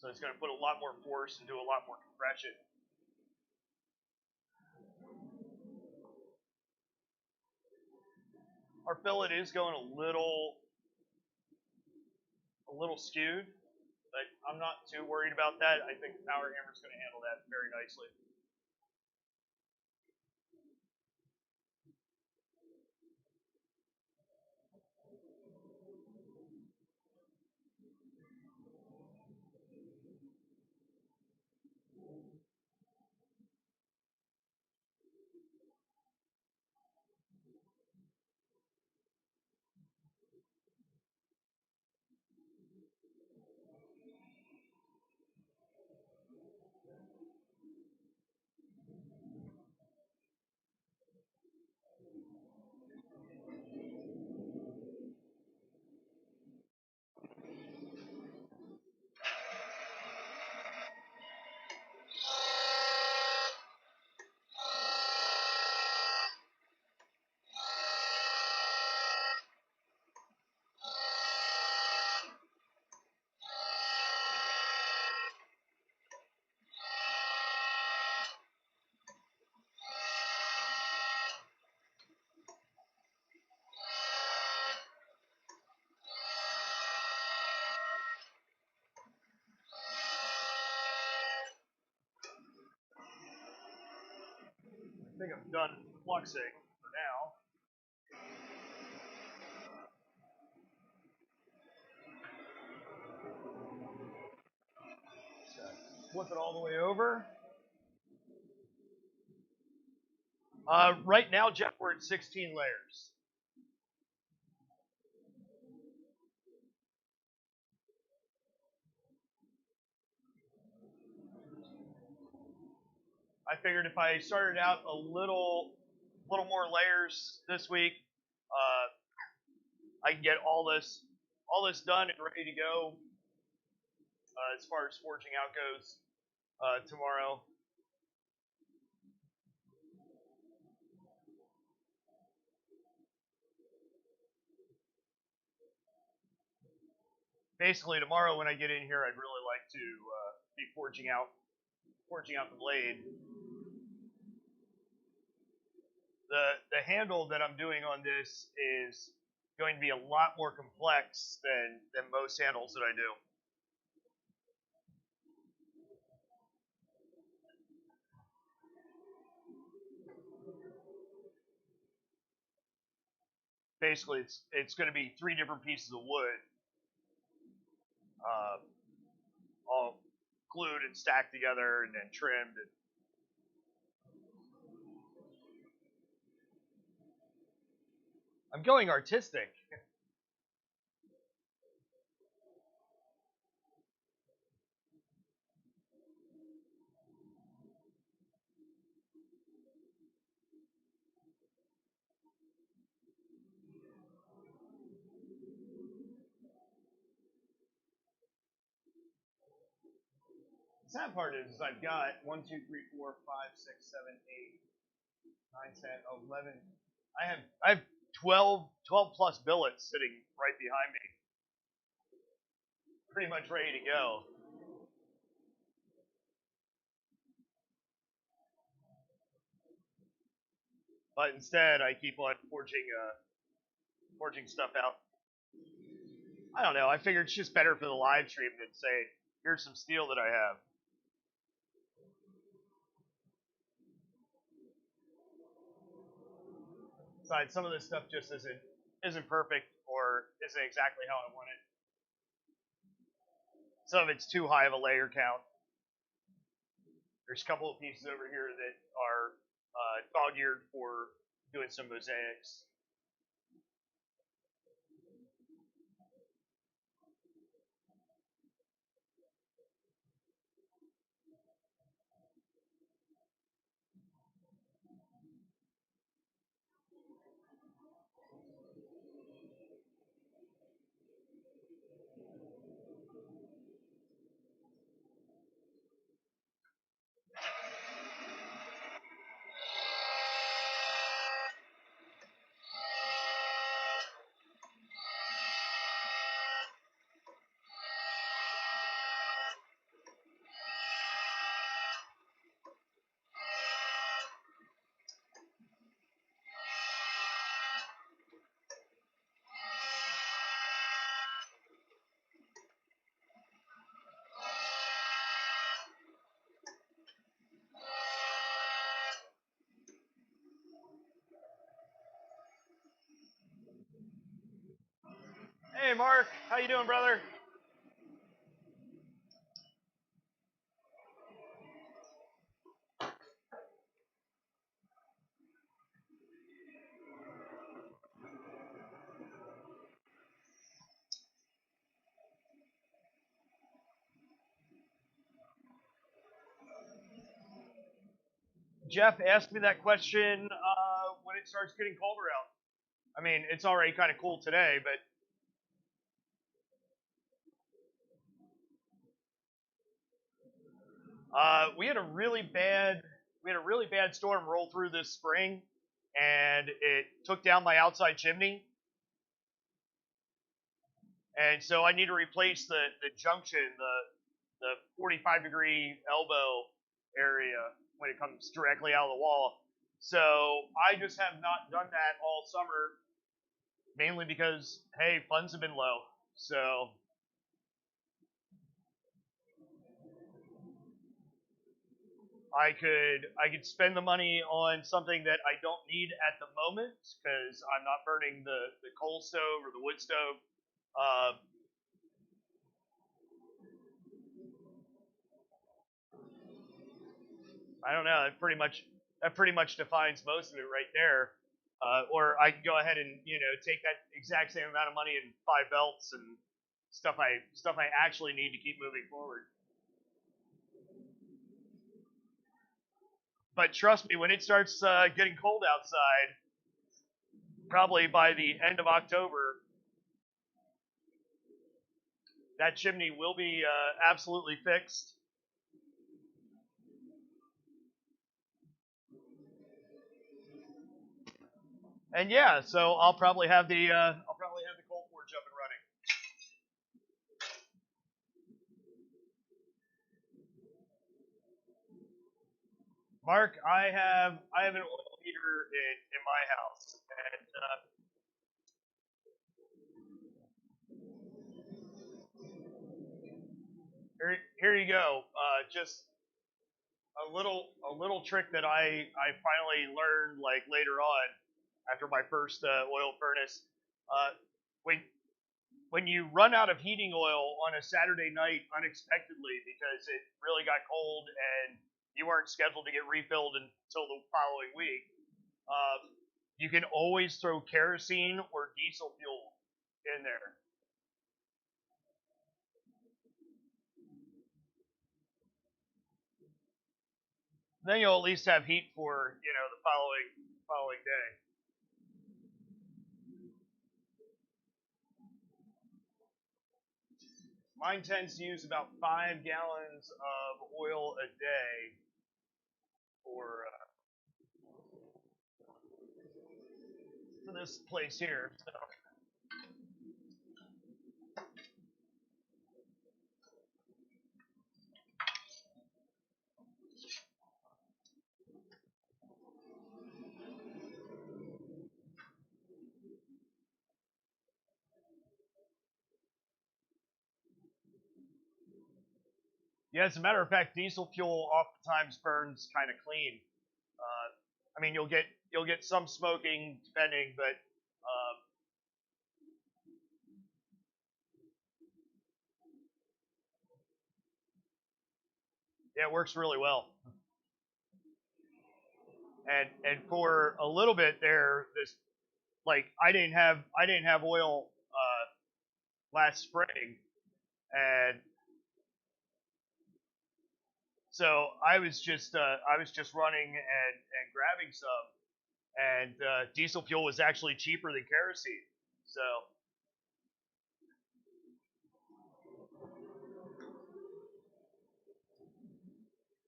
So it's going to put a lot more force and do a lot more compression. Our billet is going a little skewed, but I'm not too worried about that. I think the power hammer is going to handle that very nicely. think I'm done fluxing for now. So flip it all the way over. Right now, Jeff, we're at 16 layers. I figured if I started out a little more layers this week, I can get all this done and ready to go as far as forging out goes tomorrow. Basically, tomorrow when I get in here, I'd really like to be forging out the blade. The handle that I'm doing on this is going to be a lot more complex than most handles that I do. Basically, it's going to be 3 different pieces of wood, all glued and stacked together and then trimmed. I'm going artistic. The sad part is I've got 1, 2, 3, 4, 5, 6, 7, 8, 9, 10, 11. I have 12 plus billets sitting right behind me, pretty much ready to go. But instead, I keep on forging stuff out. I don't know. I figured it's just better for the live stream than say, here's some steel that I have. Besides, some of this stuff just isn't perfect or isn't exactly how I want it. Some of it's too high of a layer count. There's a couple of pieces over here that are dog-eared for doing some mosaics. Hey, Mark. How you doing, brother? Jeff asked me that question when it starts getting colder out. I mean, it's already kind of cool today, but we had a really bad storm roll through this spring, and it took down my outside chimney. And so I need to replace the junction, the 45-degree elbow area when it comes directly out of the wall. So I just have not done that all summer, mainly because, hey, funds have been low. So I could spend the money on something that I don't need at the moment because I'm not burning the coal stove or the wood stove. Uh, I don't know. That pretty much defines most of it right there. Or I can go ahead and take that exact same amount of money and buy belts and stuff I actually need to keep moving forward. But trust me, when it starts getting cold outside, probably by the end of October, that chimney will be absolutely fixed. And yeah, so I'll probably have the coal forge up and running. Mark, I have an oil heater in my house, and here you go. Just a little trick that I finally learned like later on after my first oil furnace. Uh, when when you run out of heating oil on a Saturday night unexpectedly because it really got cold and you weren't scheduled to get refilled until the following week, you can always throw kerosene or diesel fuel in there. Then you'll at least have heat for the following day. Mine tends to use about 5 gallons of oil a day for this place here. So yeah, as a matter of fact, diesel fuel oftentimes burns kind of clean. I mean, you'll get some smoking depending, but yeah, it works really well. And for a little bit there, this like I didn't have oil last spring, and so I was just running and grabbing some, and diesel fuel was actually cheaper than kerosene. So,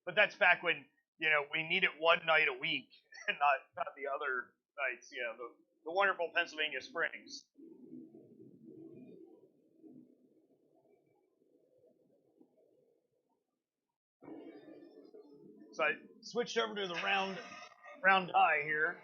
but that's back when we need it one night a week and not the other nights. The wonderful Pennsylvania Springs. So I switched over to the round die here.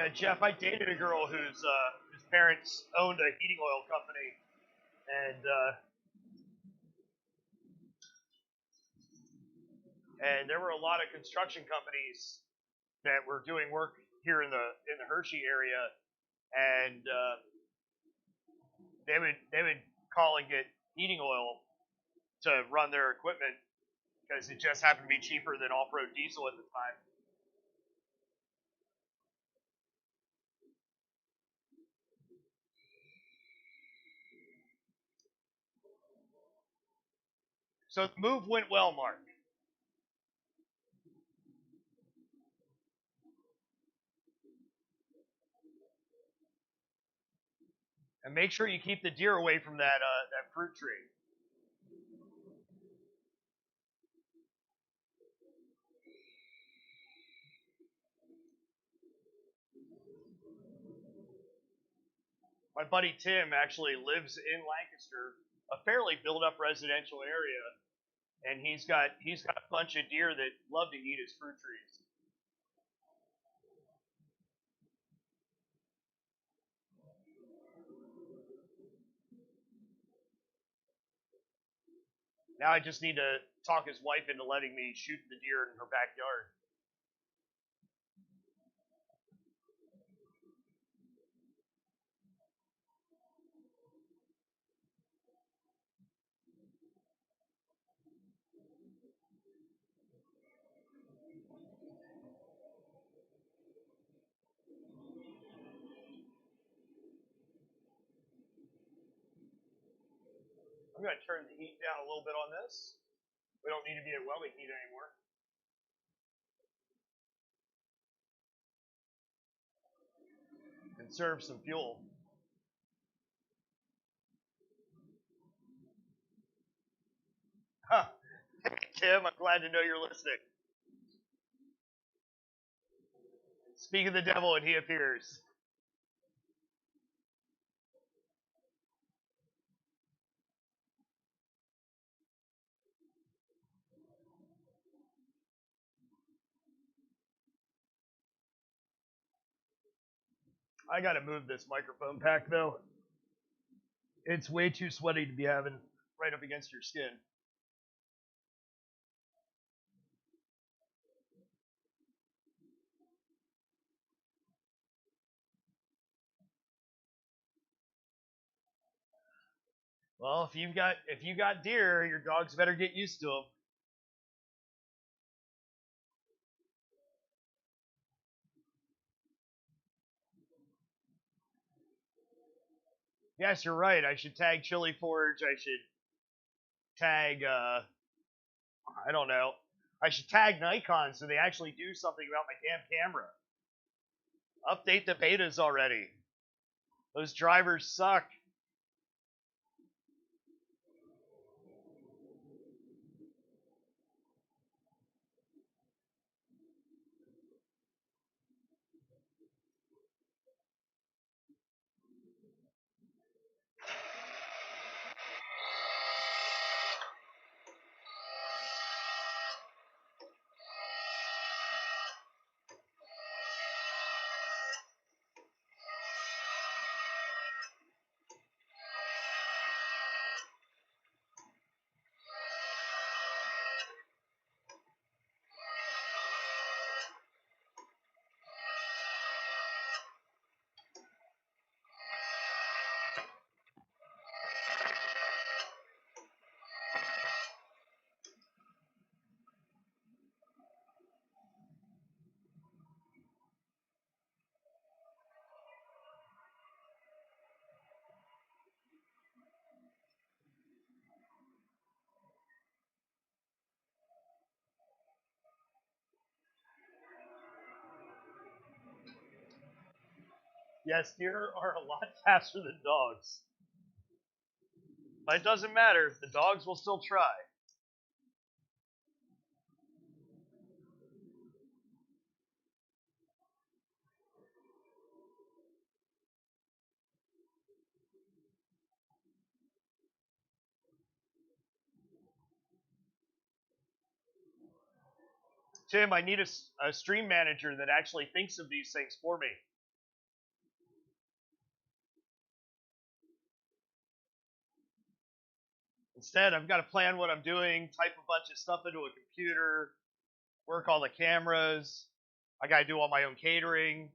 Yeah, Jeff, I dated a girl whose parents owned a heating oil company, and there were a lot of construction companies that were doing work here in the Hershey area, and they would call and get heating oil to run their equipment because it just happened to be cheaper than off-road diesel at the time. So the move went well, Mark. And make sure you keep the deer away from that fruit tree. My buddy Tim actually lives in Lancaster, a fairly built-up residential area, and he's got a bunch of deer that love to eat his fruit trees. Now I just need to talk his wife into letting me shoot the deer in her backyard. I'm going to turn the heat down a little bit on this. We don't need to be at welding heat anymore. Conserve some fuel. Huh. Tim, I'm glad to know you're listening. Speak of the devil and he appears. I gotta move this microphone pack though. It's way too sweaty to be having right up against your skin. Well, if you got deer, your dogs better get used to them. Yes, you're right. I should tag Chili Forge. I should tag I don't know. I should tag Nikon so they actually do something about my damn camera. Update the betas already. Those drivers suck. Yes, deer are a lot faster than dogs. But it doesn't matter. The dogs will still try. Tim, I need a stream manager that actually thinks of these things for me. Instead, I've got to plan what I'm doing, type a bunch of stuff into a computer, work all the cameras. I got to do all my own catering.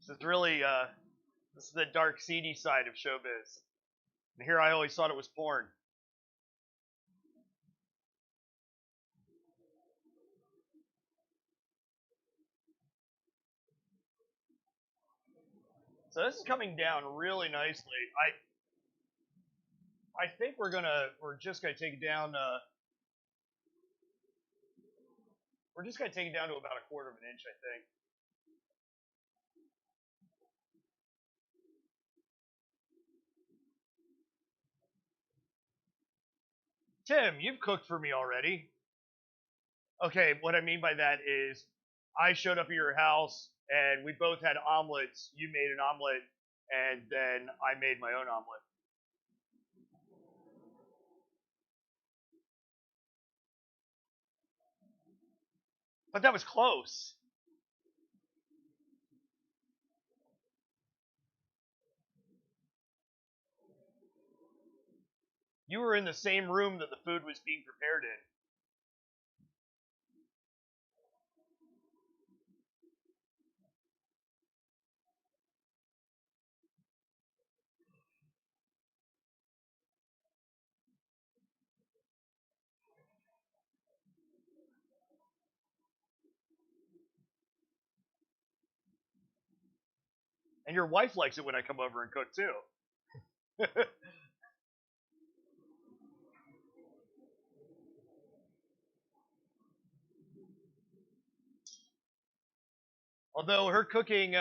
This is really, this is the dark, seedy side of showbiz. And here I always thought it was porn. So this is coming down really nicely. I think we're just gonna take it down. We're just gonna take it down to about 1/4 of an inch, I think. Tim, you've cooked for me already. Okay, what I mean by that is I showed up at your house and we both had omelets. You made an omelet, and then I made my own omelet. But that was close. You were in the same room that the food was being prepared in. And your wife likes it when I come over and cook too. Although her cooking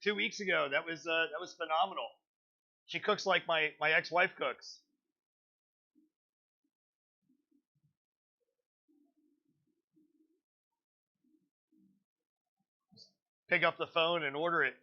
2 weeks ago, that was phenomenal. She cooks like my ex-wife cooks. Pick up the phone and order it.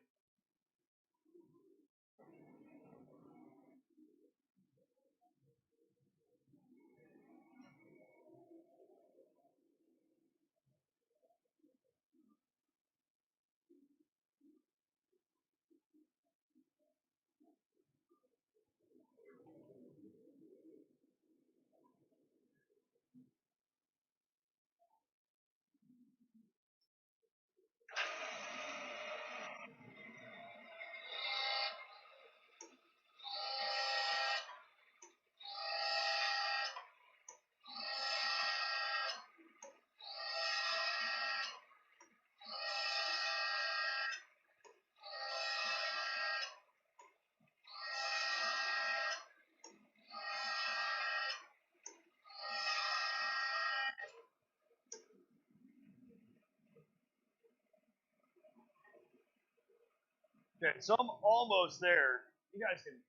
Okay, so I'm almost there. You guys can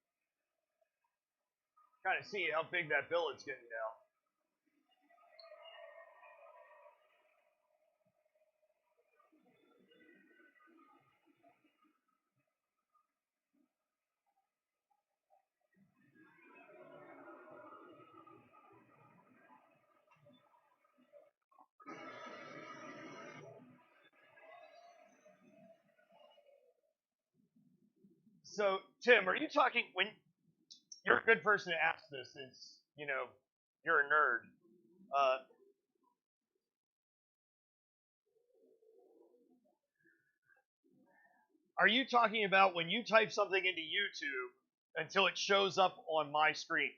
kind of see how big that billet's getting now. So, Tim, are you talking when you're a good person to ask this? Since you're a nerd. Uh, are you talking about when you type something into YouTube until it shows up on my screen?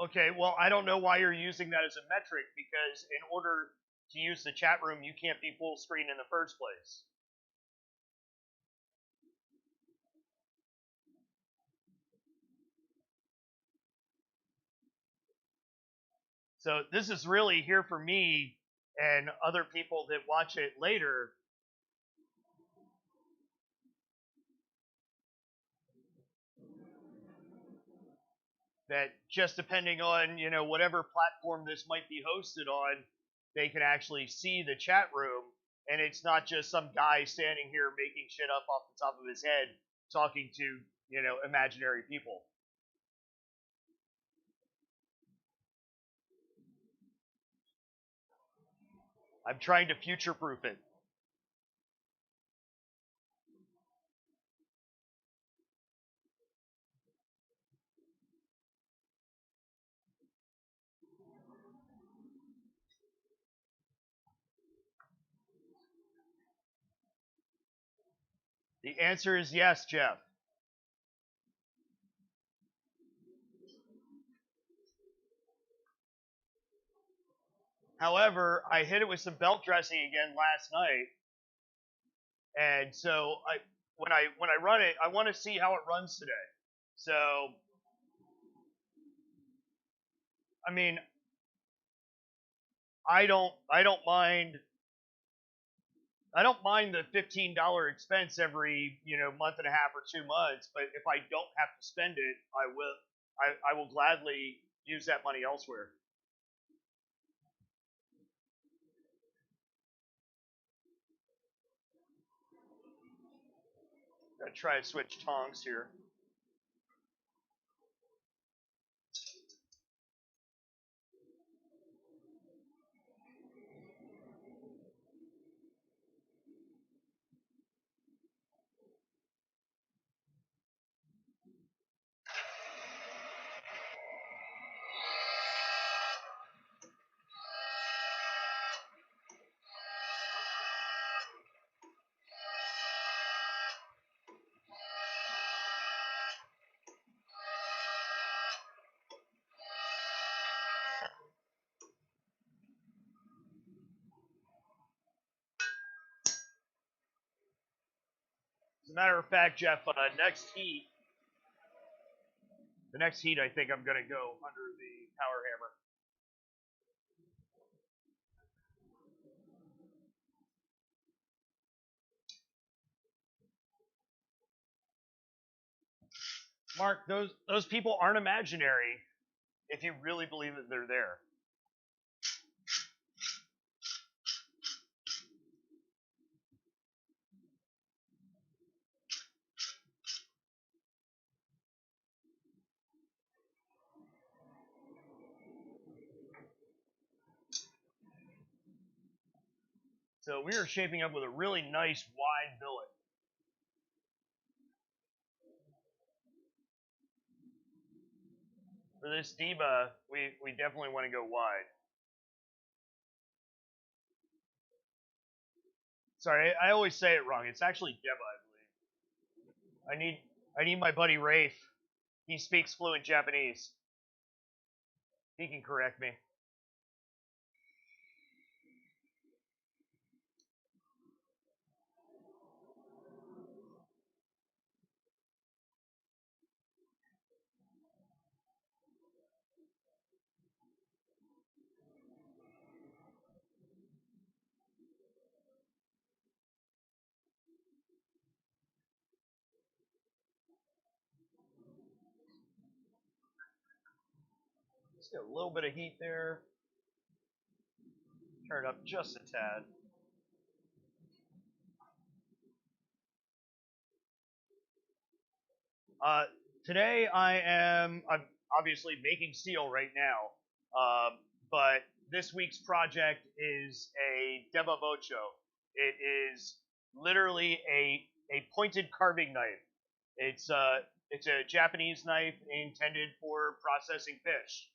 Okay, well, I don't know why you're using that as a metric because in order to use the chat room, you can't be full screen in the first place. So this is really here for me and other people that watch it later. That just depending on whatever platform this might be hosted on, they can actually see the chat room, and it's not just some guy standing here making shit up off the top of his head talking to imaginary people. I'm trying to future-proof it. The answer is yes, Jeff. However, I hit it with some belt dressing again last night, and so when I run it, I want to see how it runs today. So, I mean, I don't mind the $15 expense every month and a half or 2 months, but if I don't have to spend it, I will gladly use that money elsewhere. Gotta try to switch tongs here. As a matter of fact, Jeff, the next heat, I think I'm going to go under the power hammer. Mark, those people aren't imaginary if you really believe that they're there. So we are shaping up with a really nice wide billet. For this deba, we definitely want to go wide. Sorry, I always say it wrong. It's actually deba, I believe. I need my buddy Rafe. He speaks fluent Japanese. He can correct me. Just get a little bit of heat there. Turn it up just a tad. Today I'm obviously making steel right now, but this week's project is a deba bocho. It is literally a pointed carving knife. It's a Japanese knife intended for processing fish.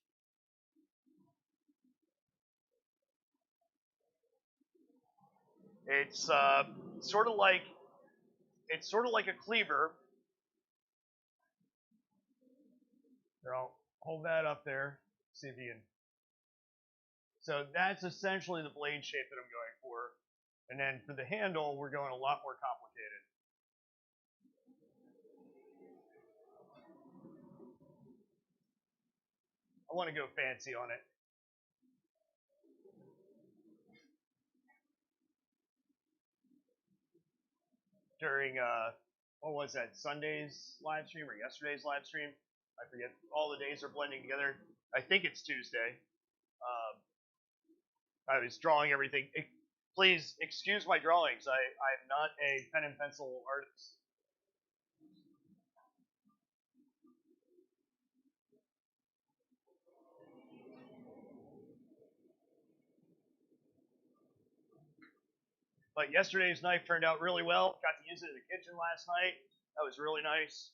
It's sort of like a cleaver. Here, I'll hold that up there. See if you can. So that's essentially the blade shape that I'm going for. And then for the handle, we're going a lot more complicated. I want to go fancy on it. During, what was that, Sunday's live stream or yesterday's live stream? I forget. All the days are blending together. I think it's Tuesday. I was drawing everything. Please excuse my drawings. I'm not a pen and pencil artist. But yesterday's knife turned out really well. Got to use it in the kitchen last night. That was really nice.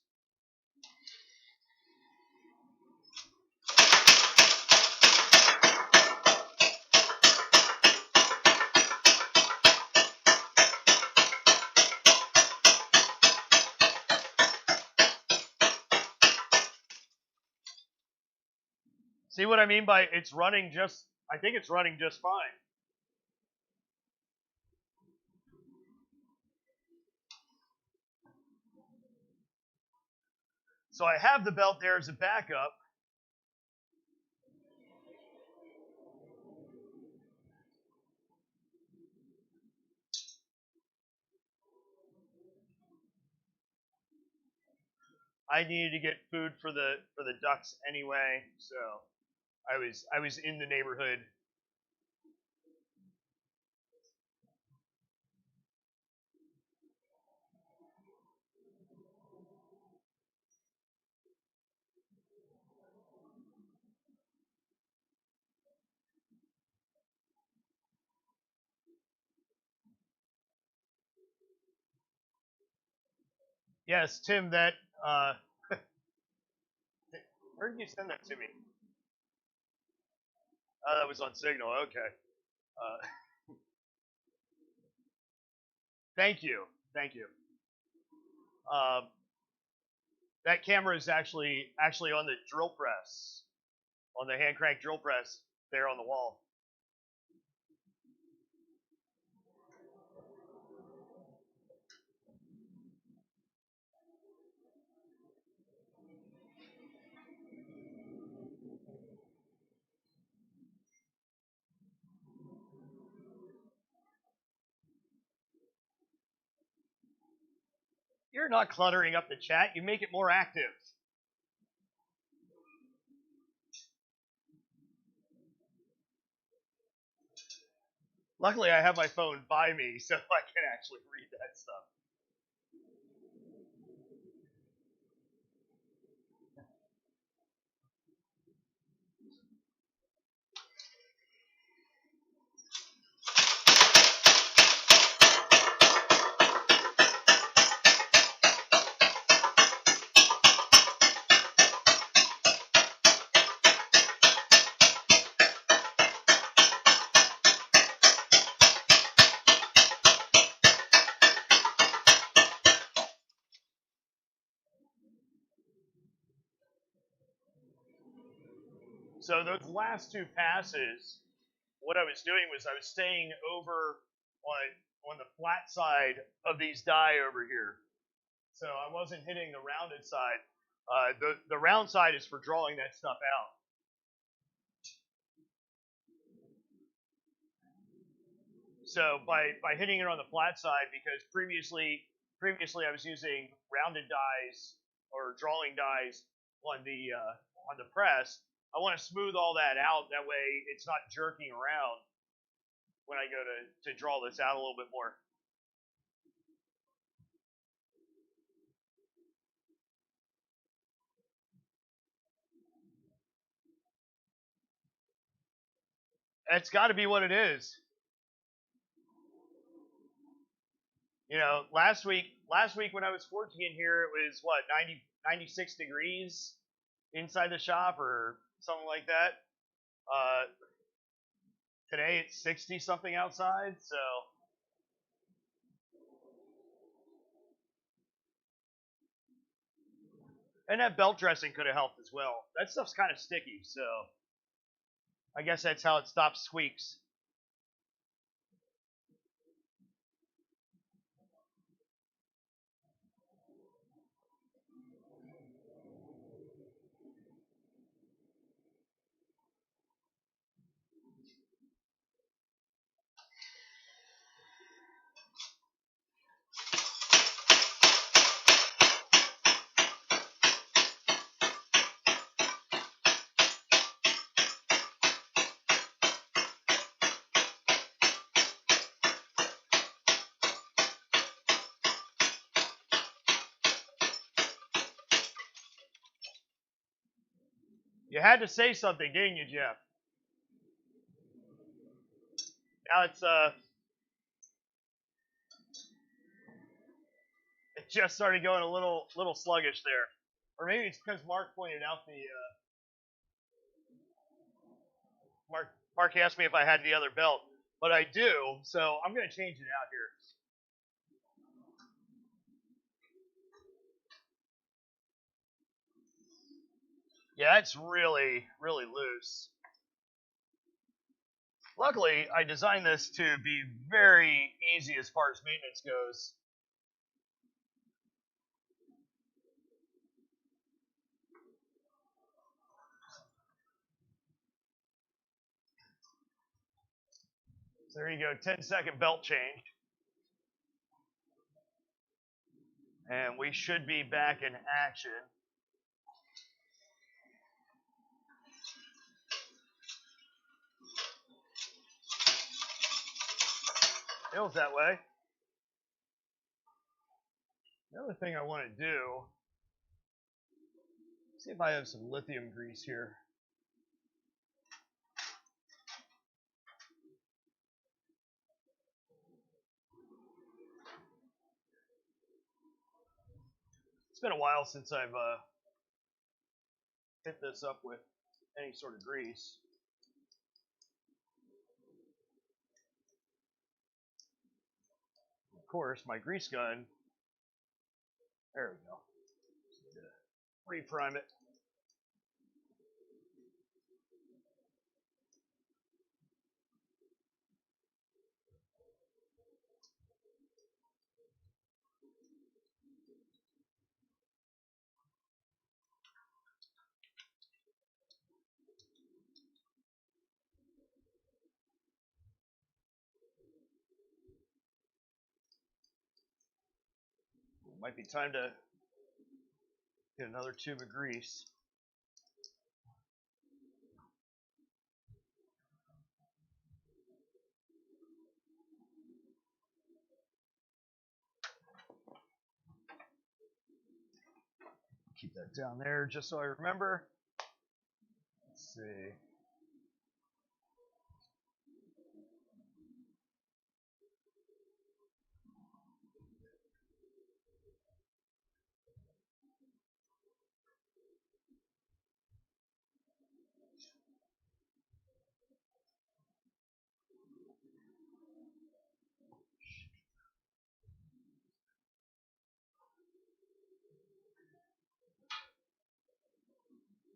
See what I mean by it's running just, I think it's running just fine. So I have the belt there as a backup. I needed to get food for the ducks anyway, so I was in the neighborhood. Yes, Tim, that where did you send that to me? Oh, that was on Signal. Okay. Thank you, thank you. That camera is actually on the drill press, on the hand crank drill press there on the wall. You're not cluttering up the chat. You make it more active. Luckily, I have my phone by me, so I can actually read that stuff. So those last two passes, what I was doing was I was staying over on the flat side of these die over here. So I wasn't hitting the rounded side. The round side is for drawing that stuff out. So by hitting it on the flat side, because previously I was using rounded dies or drawing dies on the press. I want to smooth all that out. That way it's not jerking around when I go to draw this out a little bit more. That's got to be what it is. You know, last week when I was working in here, it was what 96 degrees inside the shop or something like that. Today it's 60 something outside, so and that belt dressing could have helped as well. That stuff's kind of sticky, so I guess that's how it stops squeaks. You had to say something, didn't you, Jeff? Now it just started going a little sluggish there, or maybe it's because Mark pointed out the Mark asked me if I had the other belt, but I do, so I'm going to change it out here. Yeah, it's really, really loose. Luckily, I designed this to be very easy as far as maintenance goes. So there you go, 10-second belt change. And we should be back in action. Feels that way. The other thing I want to do, see if I have some lithium grease here. It's been a while since I've hit this up with any sort of grease. Of course, my grease gun, there we go. Reprime it. Might be time to get another tube of grease. Keep that down there just so I remember. Let's see.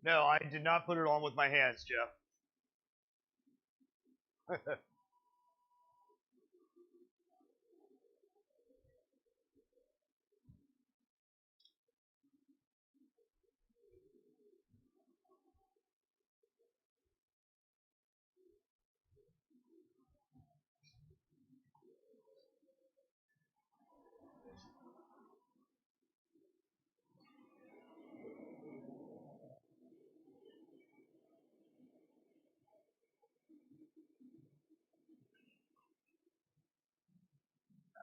No, I did not put it on with my hands, Jeff.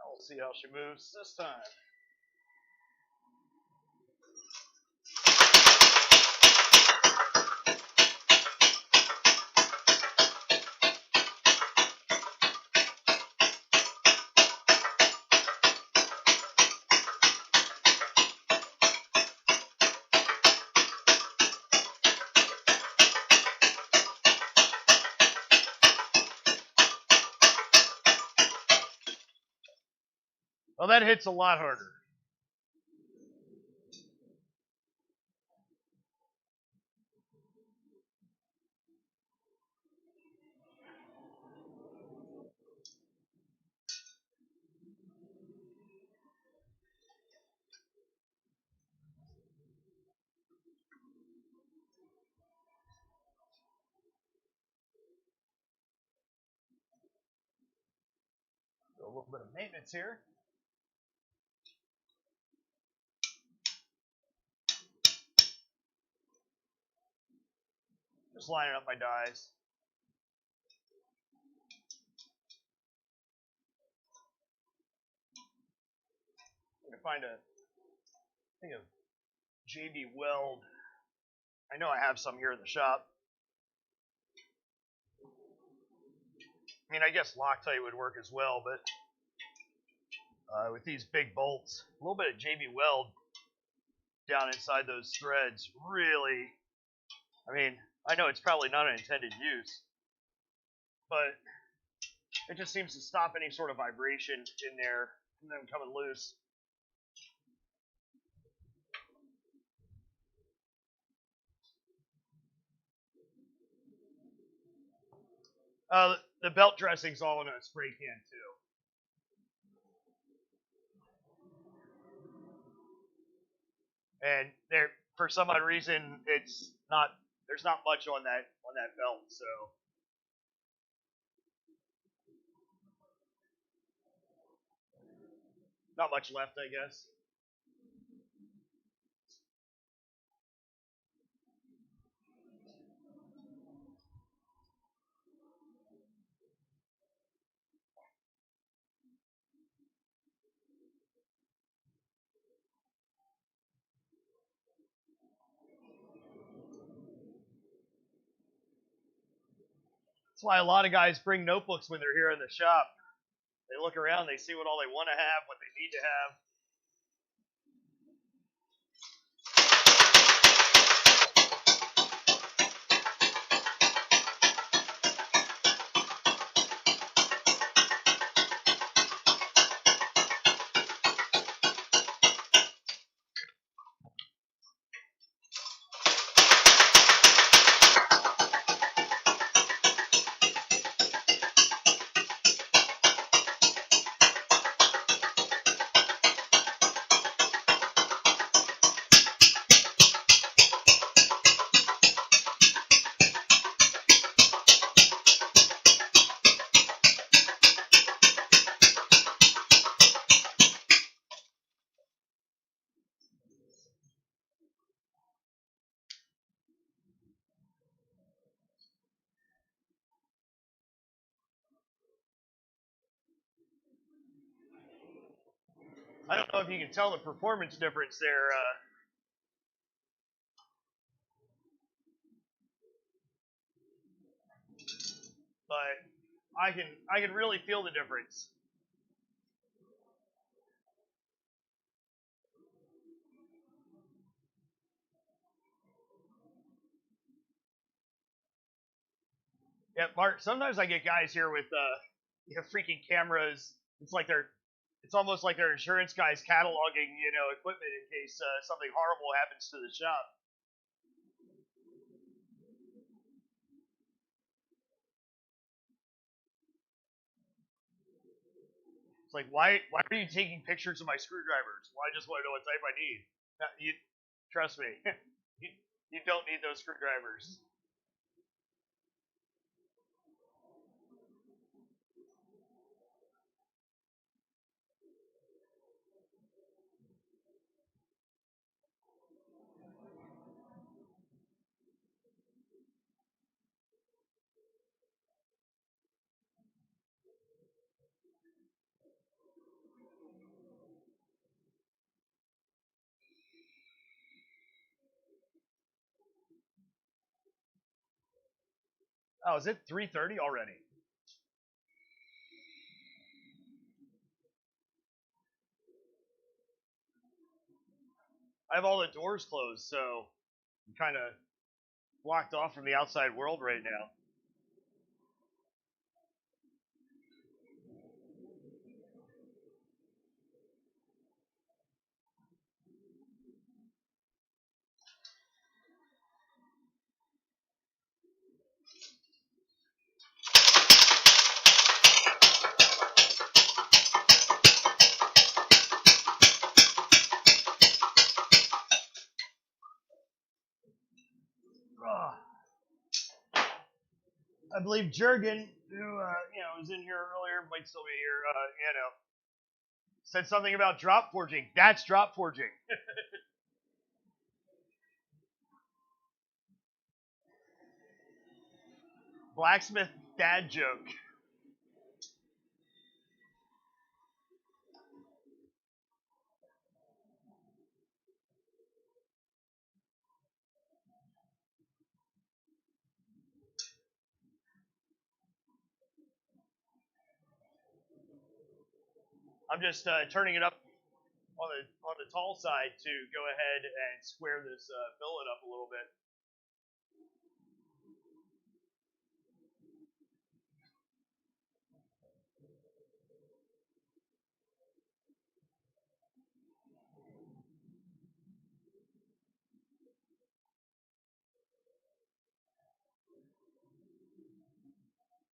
We'll see how she moves this time. Well, that hits a lot harder. Do a little bit of maintenance here. Just lining up my dies. I'm gonna find a thing of JB Weld. I know I have some here in the shop. I mean, I guess Loctite would work as well, but with these big bolts, a little bit of JB Weld down inside those threads really, I mean, I know it's probably not an intended use, but it just seems to stop any sort of vibration in there from them coming loose. The belt dressing's all in a spray can too. And there, for some odd reason, it's not. There's not much on that belt, so. Not much left, I guess. That's why a lot of guys bring notebooks when they're here in the shop. They look around, they see what all they want to have, what they need to have. I don't know if you can tell the performance difference there. But I can really feel the difference. Yeah, Mark. Sometimes I get guys here with freaking cameras. It's almost like they're insurance guys cataloging equipment in case something horrible happens to the shop. It's like why are you taking pictures of my screwdrivers? Well, I just want to know what type I need. You trust me, you don't need those screwdrivers. Oh, is it 3:30 already? I have all the doors closed, so I'm kind of blocked off from the outside world right now. I believe Jurgen, who was in here earlier, might still be here. Said something about drop forging. That's drop forging. Blacksmith dad joke. I'm just turning it up on the tall side to go ahead and square this billet up a little bit.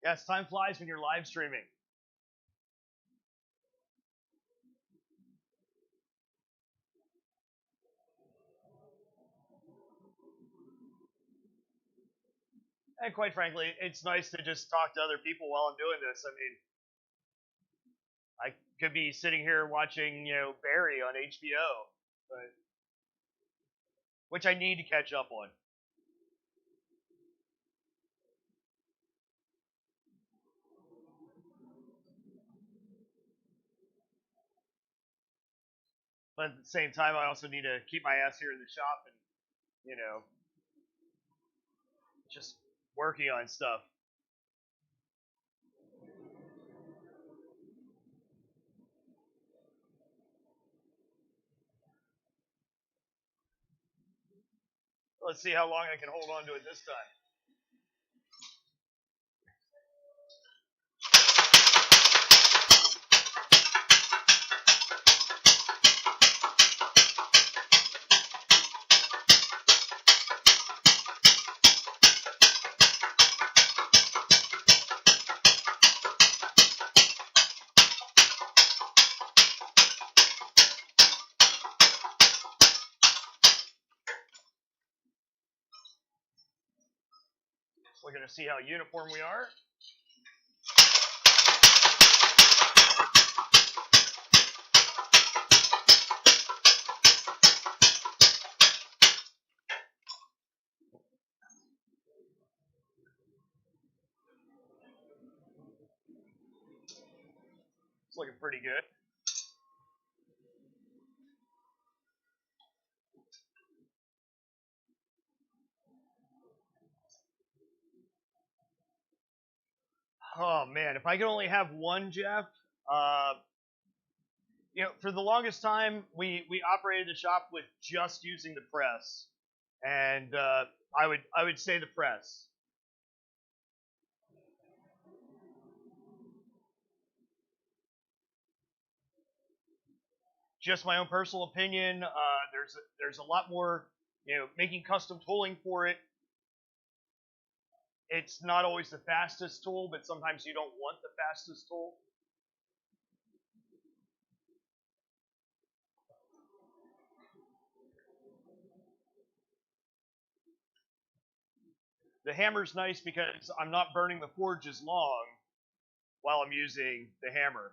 Yes, time flies when you're live streaming. And quite frankly, it's nice to just talk to other people while I'm doing this. I mean, I could be sitting here watching, Barry on HBO, but which I need to catch up on. But at the same time, I also need to keep my ass here in the shop and, just working on stuff. Let's see how long I can hold on to it this time. We're going to see how uniform we are. It's looking pretty good. Oh man, if I could only have one, Jeff. For the longest time, we operated the shop with just using the press, and I would say the press. Just my own personal opinion. There's a lot more, making custom tooling for it. It's not always the fastest tool, but sometimes you don't want the fastest tool. The hammer's nice because I'm not burning the forge as long while I'm using the hammer.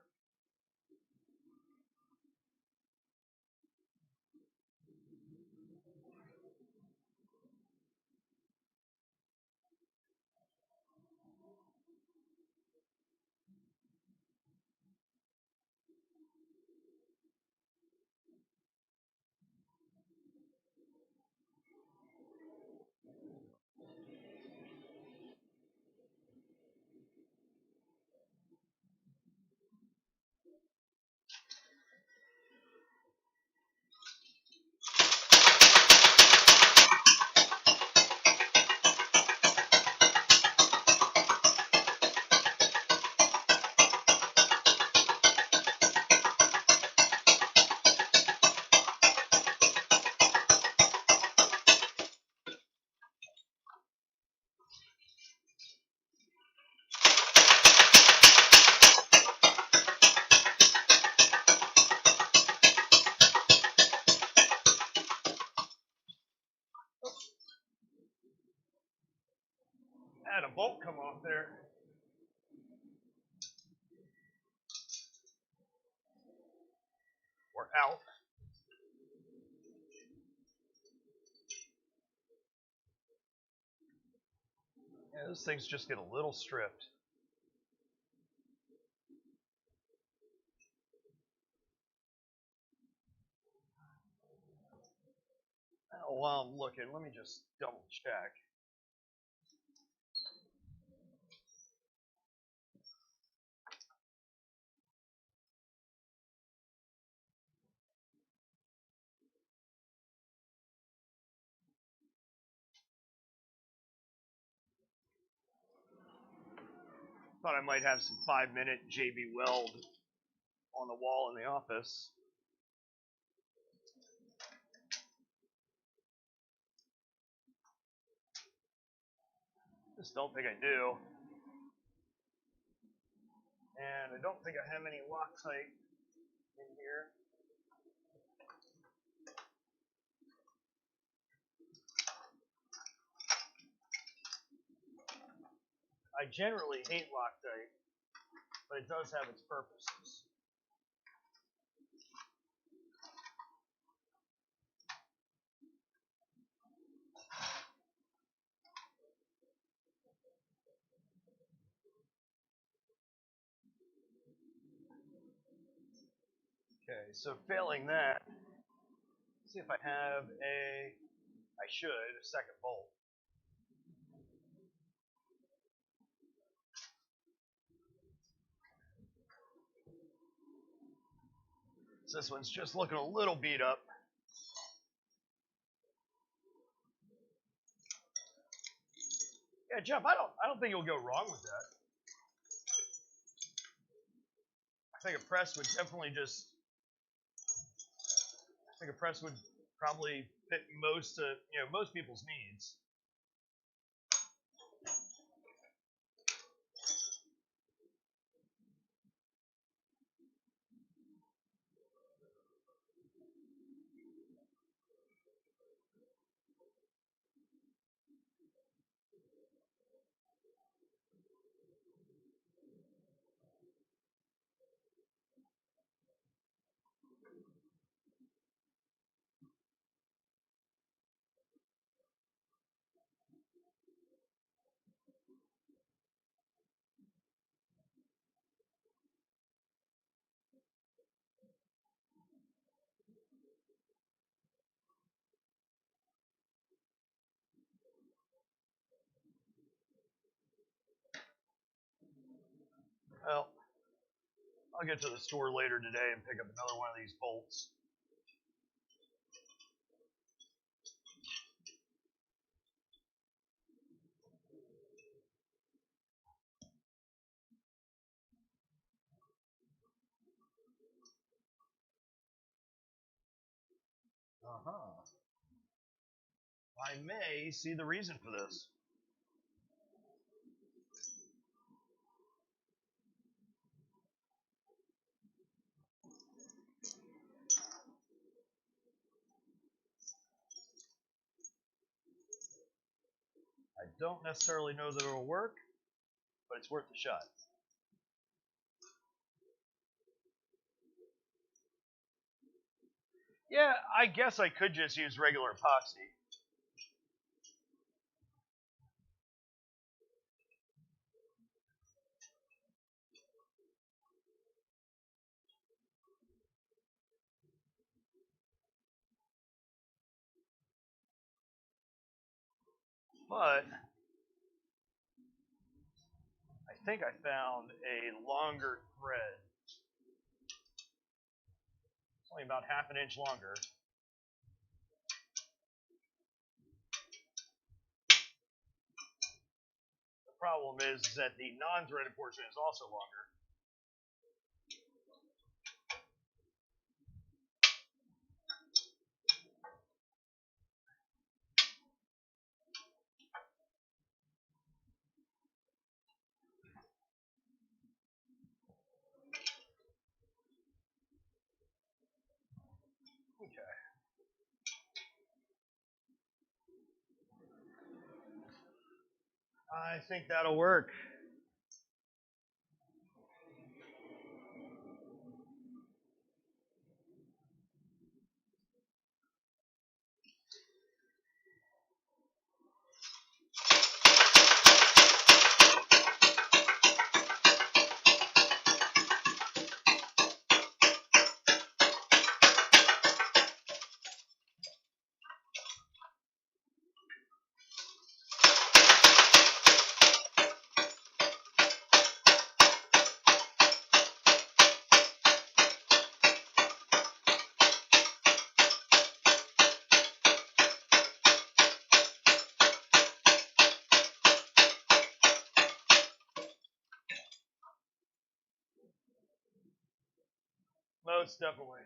I had a bolt come off there. Or out. Yeah, those things just get a little stripped. While I'm looking, let me just double check. Thought I might have some 5-minute JB Weld on the wall in the office. Just don't think I do. And I don't think I have any Loctite in here. I generally hate Loctite, but it does have its purposes. Okay, so failing that, let's see if I have I should, a second bolt. So this one's just looking a little beat up. Yeah, Jeff, I don't think you'll go wrong with that. I think a press would definitely I think a press would probably fit most people's needs. Well, I'll get to the store later today and pick up another one of these bolts. Uh-huh. I may see the reason for this. I don't necessarily know that it'll work, but it's worth a shot. Yeah, I guess I could just use regular epoxy. But I think I found a longer thread. It's only about half an inch longer. The problem is that the non-threaded portion is also longer. Okay. I think that'll work. Most definitely.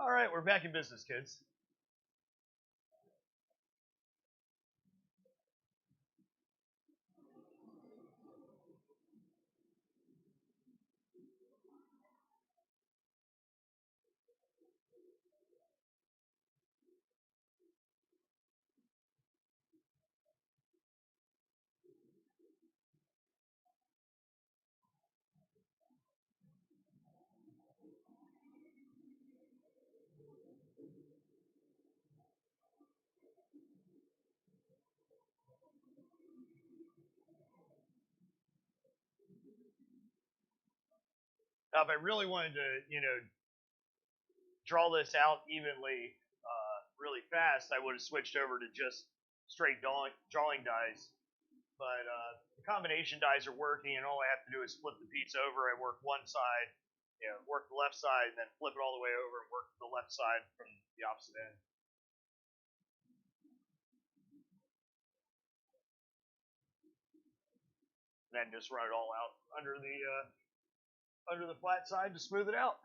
All right, we're back in business, kids. Now, if I really wanted to, draw this out evenly, really fast, I would have switched over to just straight drawing dies. But the combination dies are working, and all I have to do is flip the piece over. I work one side, work the left side, and then flip it all the way over and work the left side from the opposite end. And then just run it all out under the flat side to smooth it out.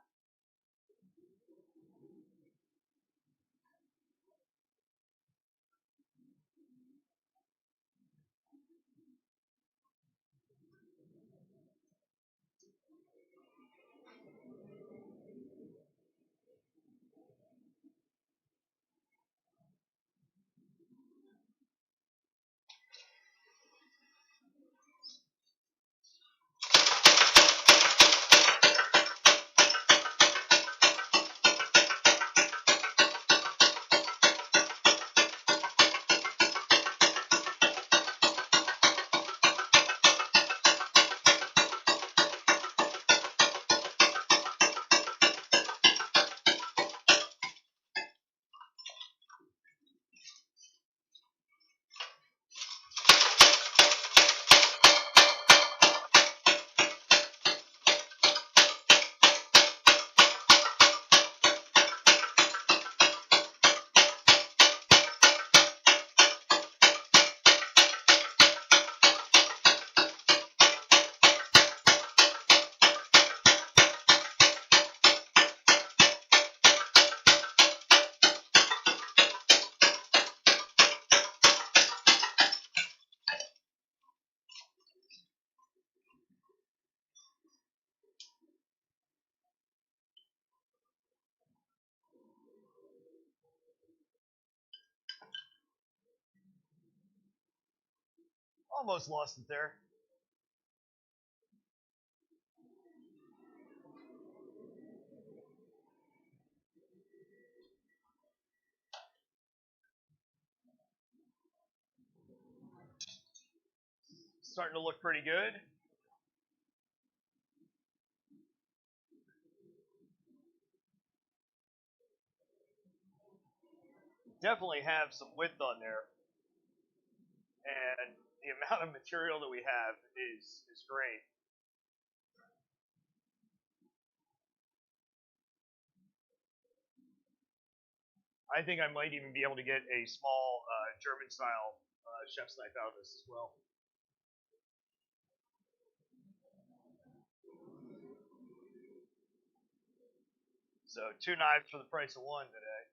Almost lost it there. Starting to look pretty good. Definitely have some width on there. And the amount of material that we have is great. I think I might even be able to get a small German style chef's knife out of this as well. So 2 knives for the price of 1 today.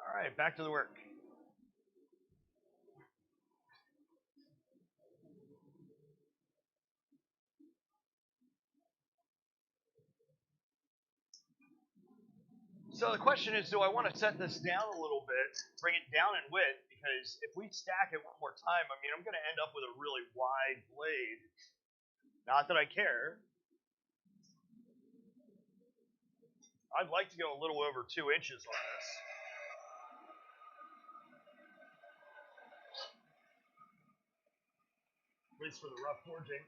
All right, back to the work. So the question is, do I want to set this down a little bit, bring it down in width, because if we stack it one more time, I mean, I'm going to end up with a really wide blade. Not that I care. I'd like to go a little over 2 inches on this. At least for the rough forging.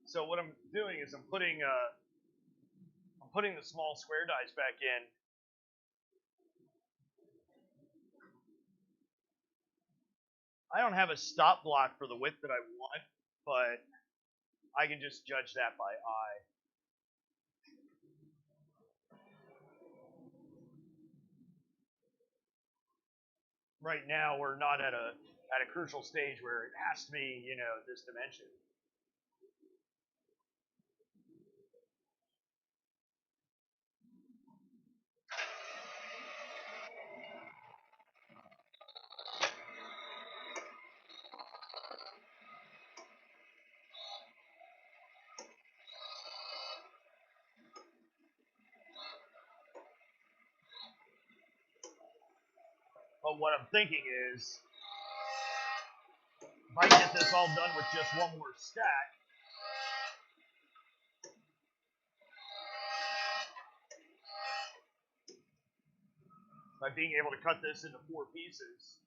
So what I'm doing is I'm putting the small square dies back in. I don't have a stop block for the width that I want, but I can just judge that by eye. Right now, we're not at a crucial stage where it has to be, this dimension. But what I'm thinking is, if I get this all done with just one more stack, by being able to cut this into 4 pieces,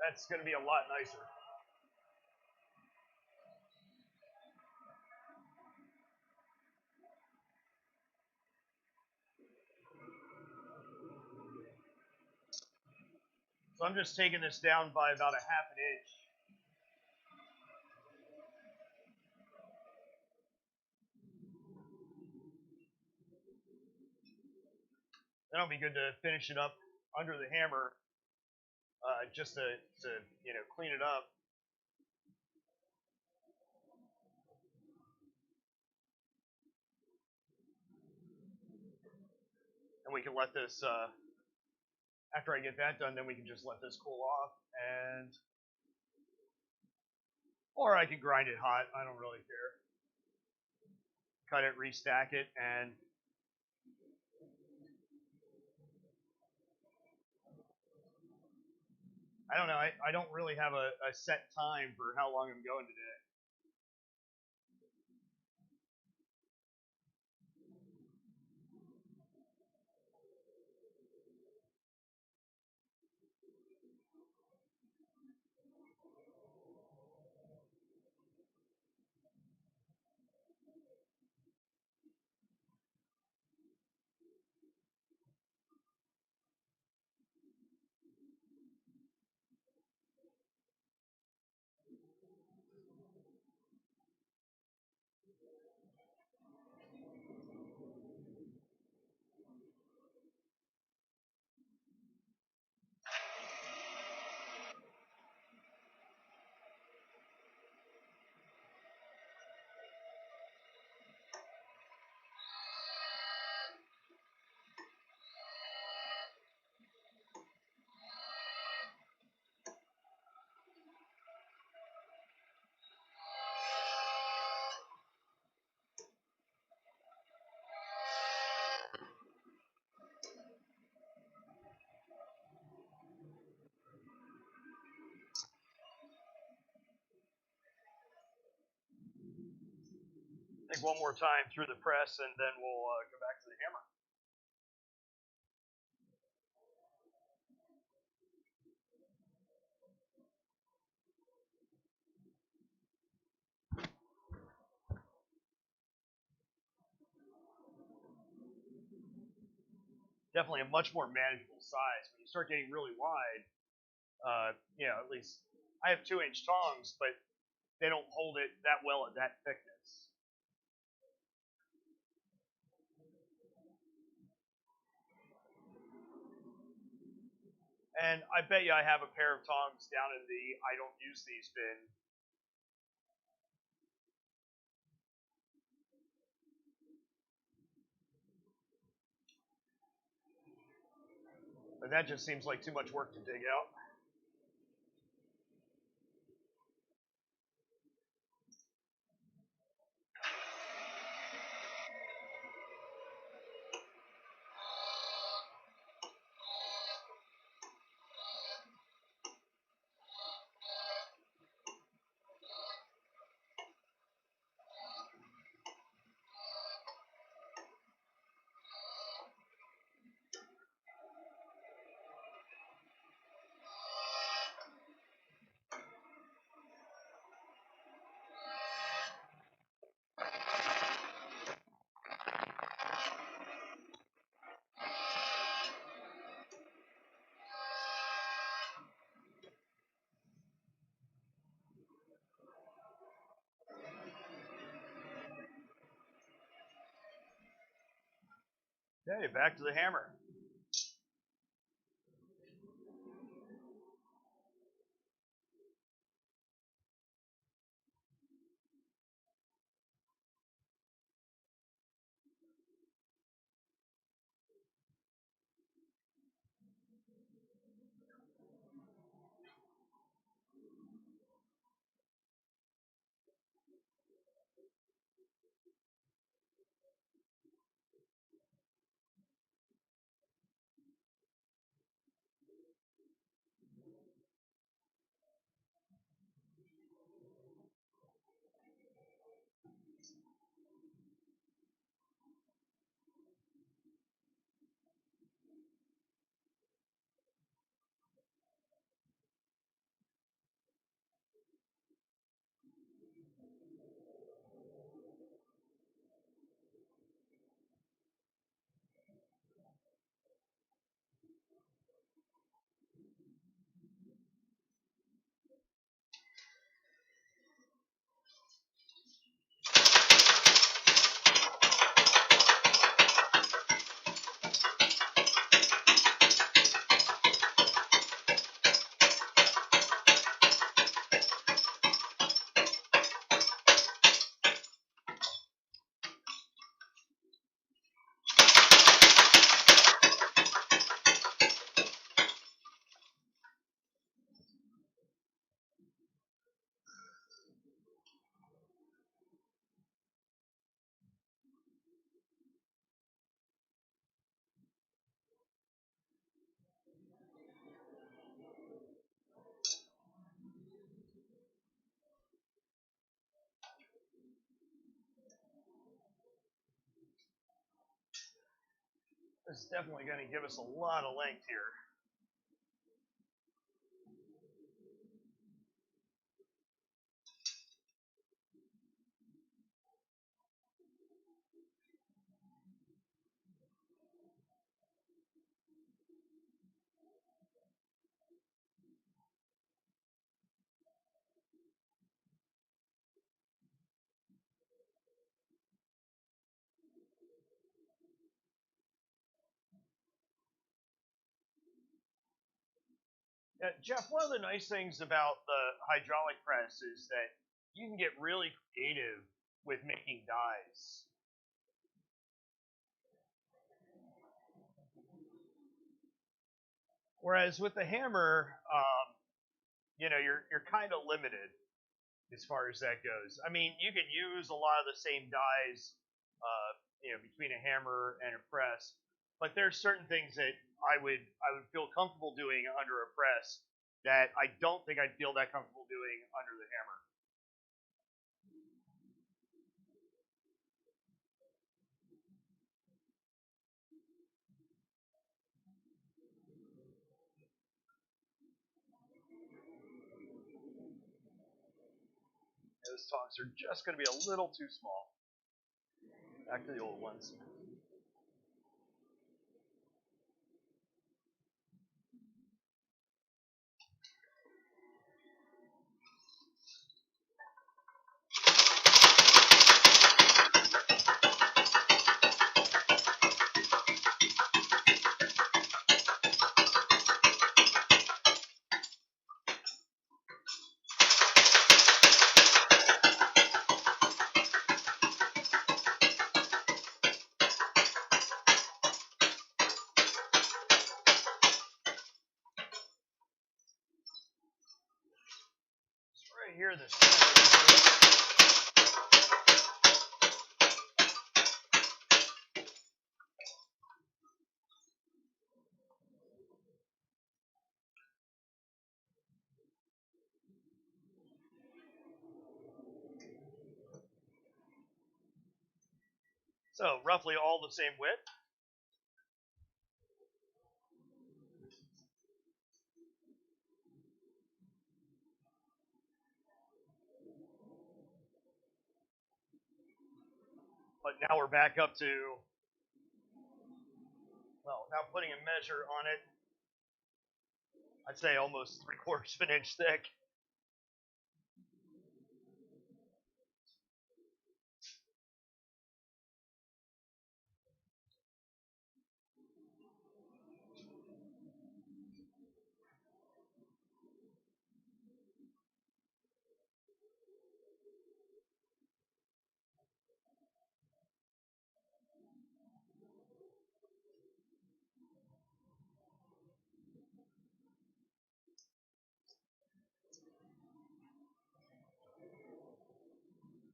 that's going to be a lot nicer. So I'm just taking this down by about a half an inch. Then it'll be good to finish it up under the hammer, just to clean it up. And we can let this, after I get that done, then we can just let this cool off, or I can grind it hot. I don't really care. Cut it, restack it, and I don't know. I don't really have a set time for how long I'm going today. I think one more time through the press, and then we'll go back to the hammer. Definitely a much more manageable size. When you start getting really wide, at least I have 2-inch tongs, but they don't hold it that well at that thickness. And I bet you I have a pair of tongs down in the I don't use these bin. But that just seems like too much work to dig out. Okay, back to the hammer. This is definitely going to give us a lot of length here. Jeff, one of the nice things about the hydraulic press is that you can get really creative with making dies. Whereas with the hammer, you're kind of limited as far as that goes. I mean, you can use a lot of the same dies, between a hammer and a press, but there's certain things that I would feel comfortable doing under a press that I don't think I'd feel that comfortable doing under the hammer. Those tongs are just going to be a little too small. Back to the old ones. hear the sound. So roughly all the same width. But now we're back up to, well, now putting a measure on it, I'd say almost 3/4 of an inch thick.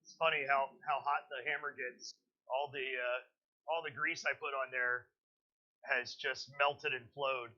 It's funny how hot the hammer gets. All the grease I put on there has just melted and flowed.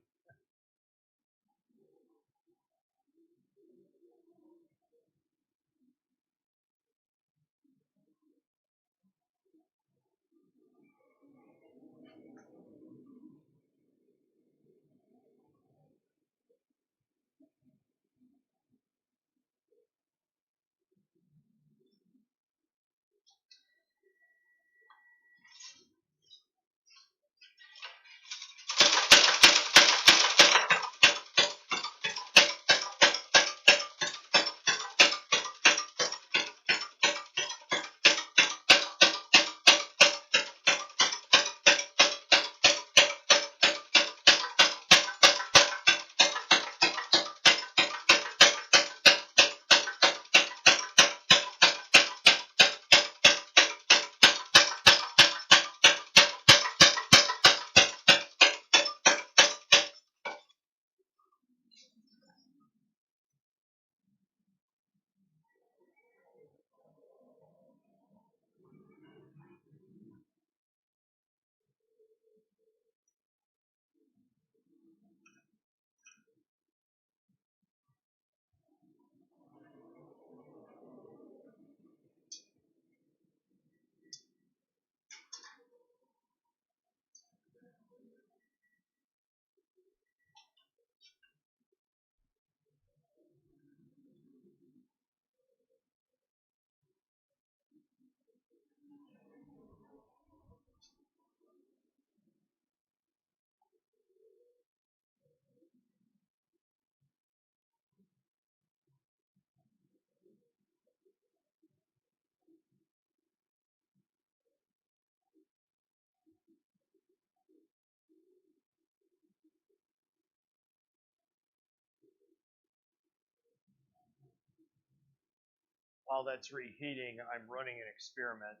While that's reheating, I'm running an experiment.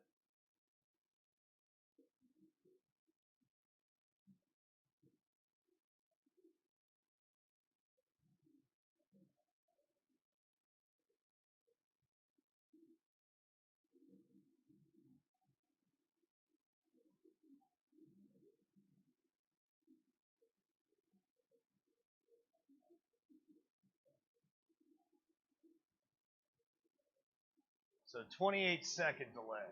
So 28-second delay.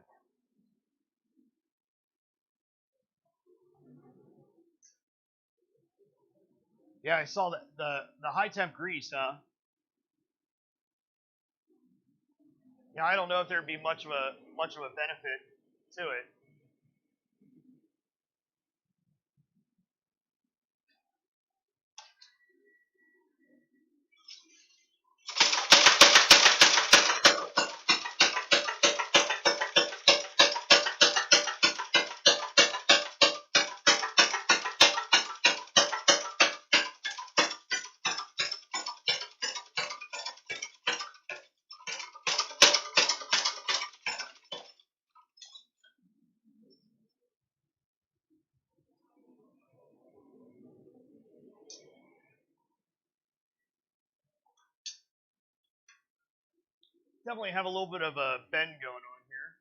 Yeah, I saw that the high temp grease, huh? Yeah, I don't know if there'd be much of a benefit to it. Definitely have a little bit of a bend going on here.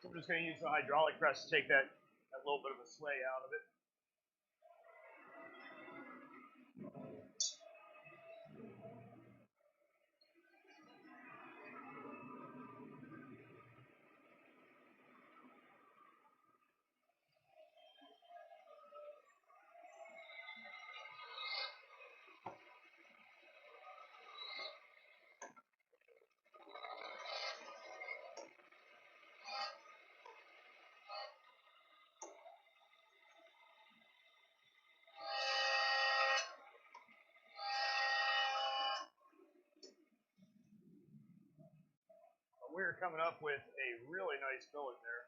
So I'm just going to use the hydraulic press to take that little bit of a sway out of it. We're coming up with a really nice billet there.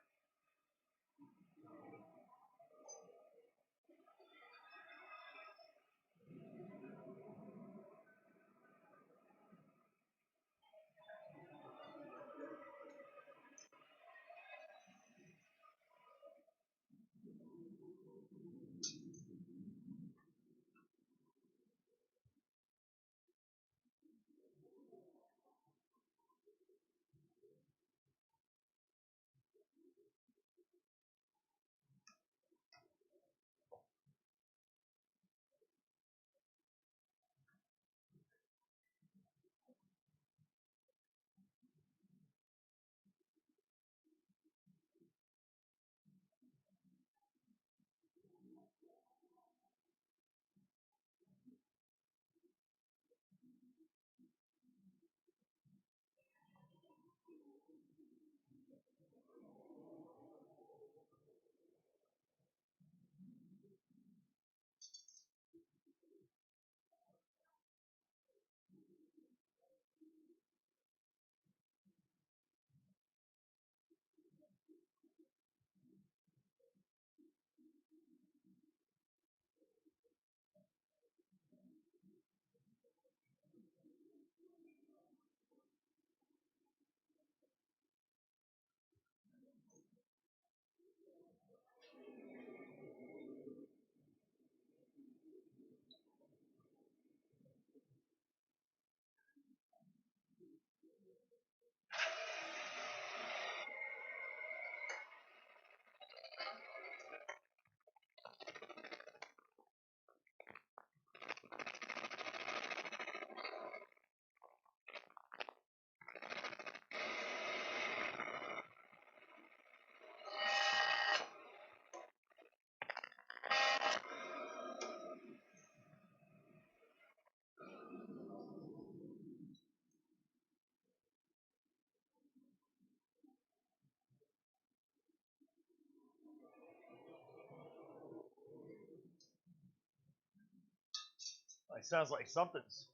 It sounds like something's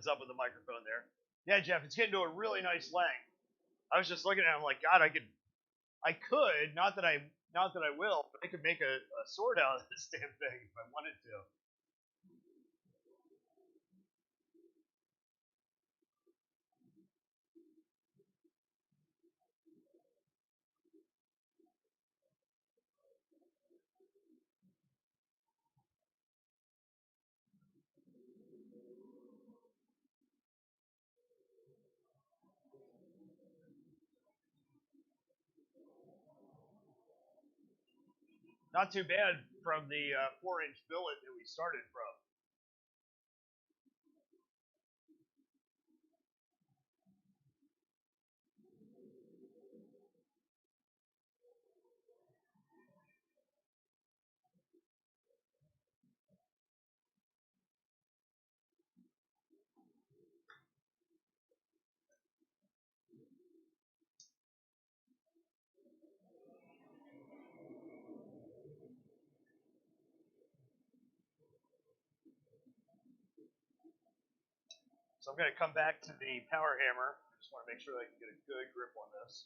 up with the microphone there. Yeah, Jeff, it's getting to a really nice length. I was just looking at it, I'm like, God, I could, not that I will, but I could make a sword out of this damn thing if I wanted to. Not too bad from the 4-inch billet that we started from. So I'm going to come back to the power hammer. I just want to make sure that I can get a good grip on this.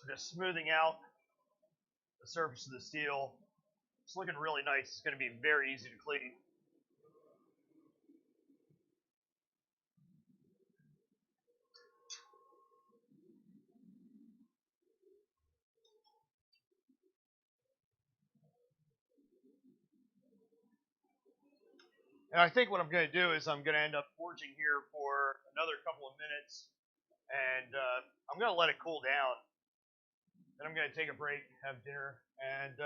Just smoothing out the surface of the steel. It's looking really nice. It's going to be very easy to clean. And I think what I'm going to do is I'm going to end up forging here for another couple of minutes, and I'm going to let it cool down. Then I'm going to take a break, have dinner, and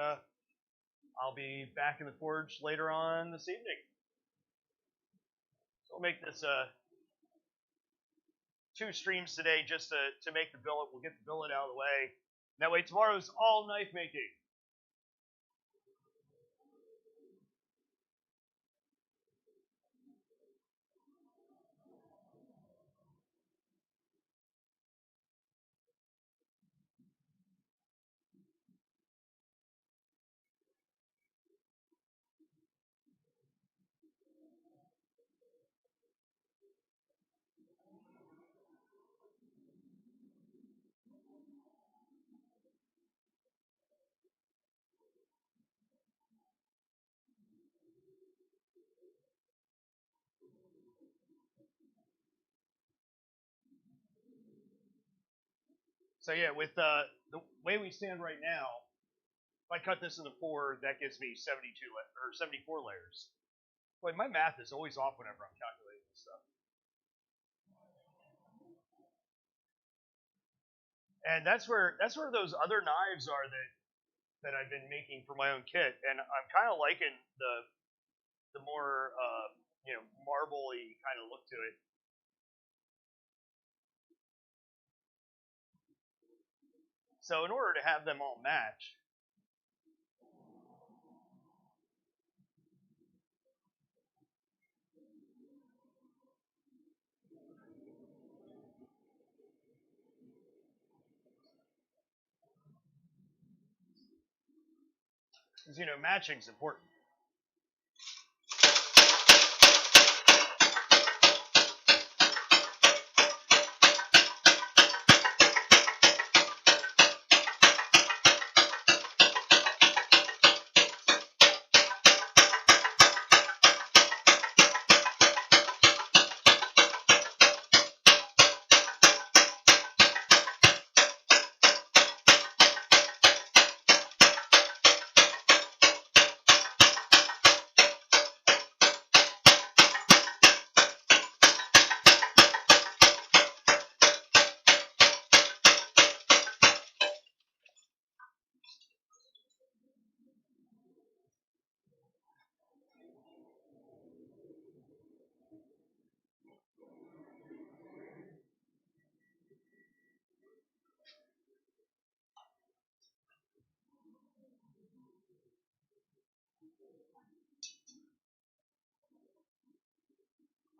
I'll be back in the forge later on this evening. So we'll make this 2 streams today just to make the billet. We'll get the billet out of the way. That way tomorrow's all knife making. So yeah, with the way we stand right now, if I cut this into 4, that gives me 72 or 74 layers. Boy, my math is always off whenever I'm calculating this stuff. And that's where those other knives are that I've been making for my own kit, and I'm kind of liking the more marble-y kind of look to it. So in order to have them all match, because matching's important.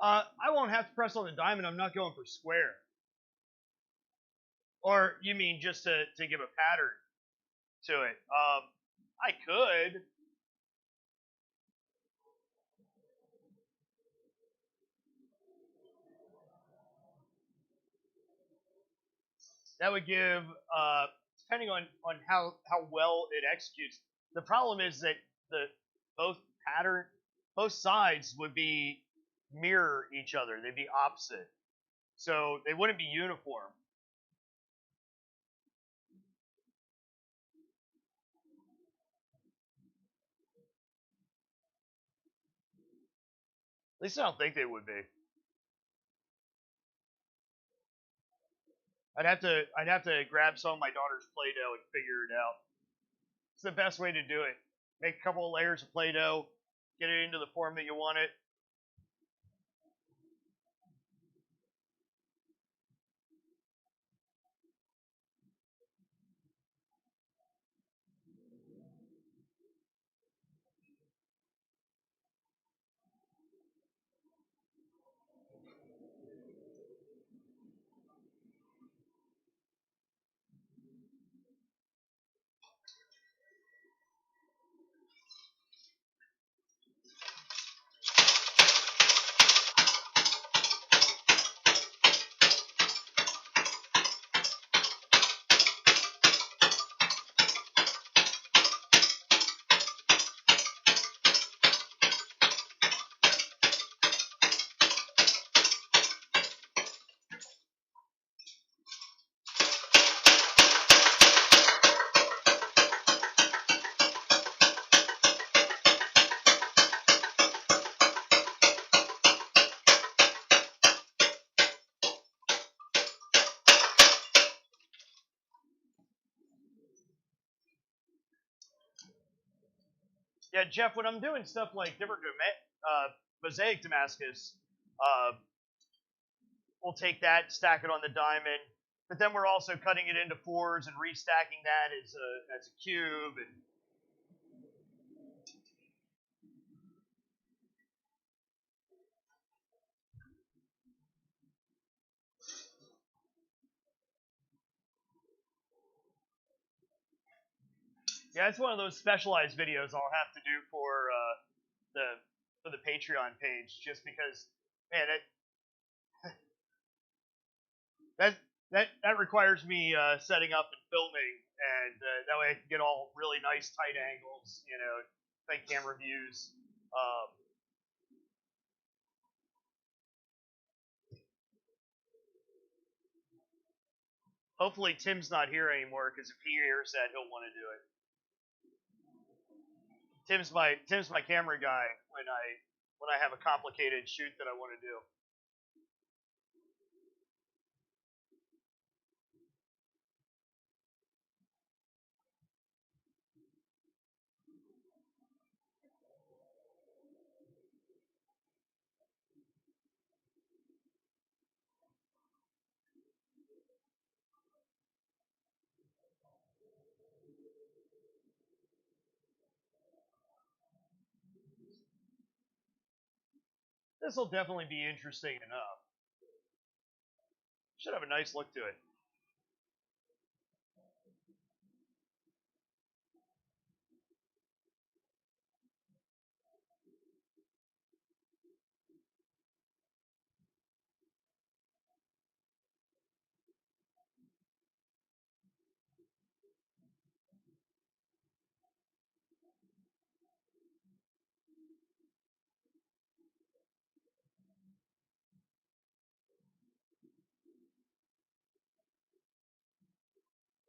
I won't have to press on the diamond. I'm not going for square. Or you mean just to give a pattern to it? I could. That would give, depending on how well it executes. The problem is that both sides would be mirror each other. They'd be opposite, so they wouldn't be uniform. least I don't think they would be. I'd have to grab some of my daughter's Play-Doh and figure it out. It's the best way to do it. Make a couple of layers of Play-Doh, get it into the form that you want it. Yeah, Jeff, when I'm doing stuff like different mosaic Damascus, we'll take that, stack it on the diamond, but then we're also cutting it into fours and restacking that as a cube. And yeah, it's one of those specialized videos I'll have to do for the Patreon page, just because, man, that requires me setting up and filming, and that way I can get all really nice tight angles, tight camera views. Hopefully Tim's not here anymore, because if he hears that, he'll want to do it. Tim's my camera guy when I have a complicated shoot that I want to do. This will definitely be interesting enough. Should have a nice look to it.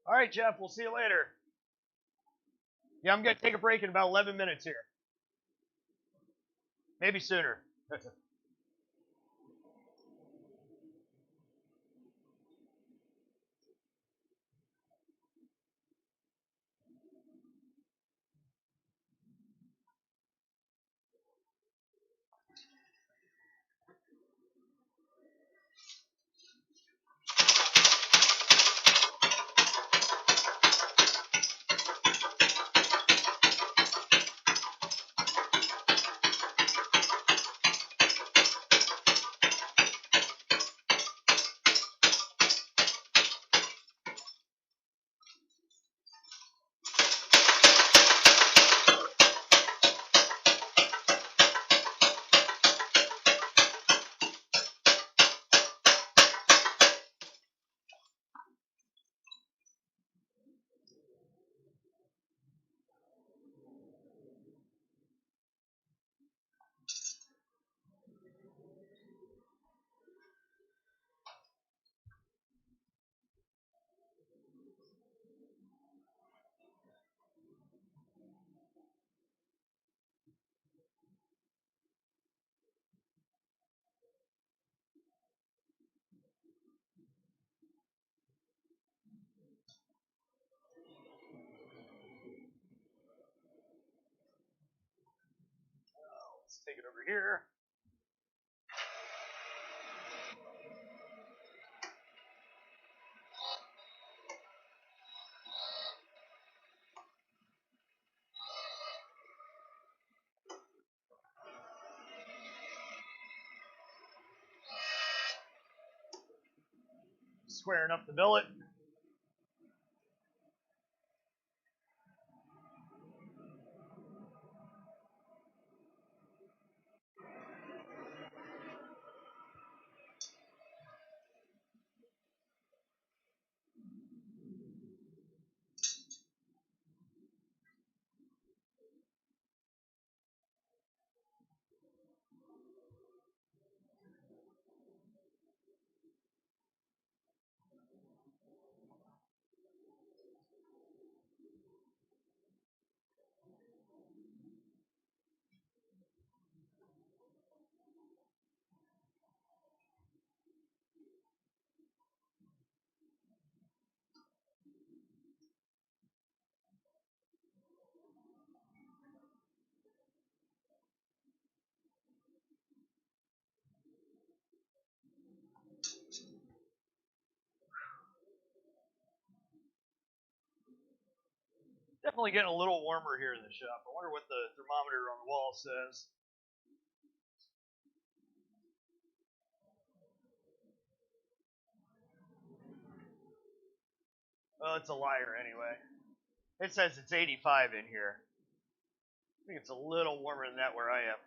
All right, Jeff, we'll see you later. Yeah, I'm going to take a break in about 11 minutes here. Maybe sooner. here. Squaring up the billet. Definitely getting a little warmer here in the shop. I wonder what the thermometer on the wall says. Well, it's a liar anyway. It says it's 85 in here. I think it's a little warmer than that where I am.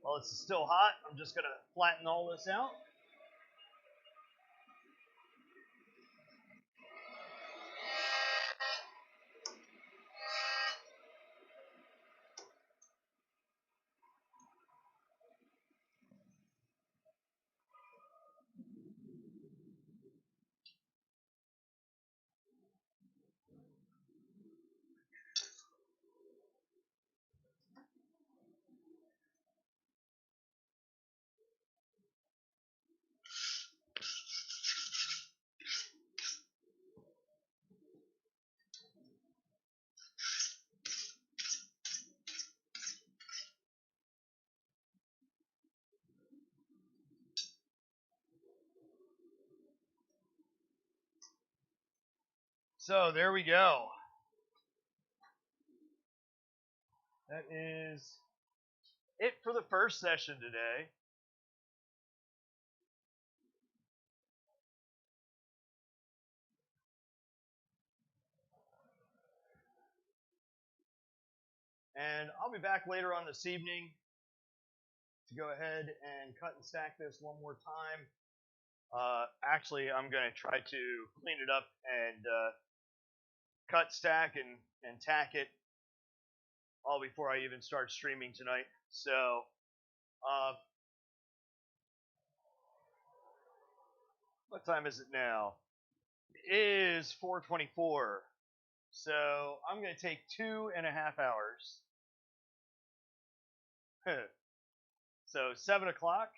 While it's still hot, I'm just going to flatten all this out. So there we go. That is it for the first session today. And I'll be back later on this evening to go ahead and cut and stack this one more time. Actually, I'm going to try to clean it up and cut, stack, and tack it all before I even start streaming tonight. So, what time is it now? It is 4:24. So, I'm going to take 2.5 hours. So, 7 o'clock.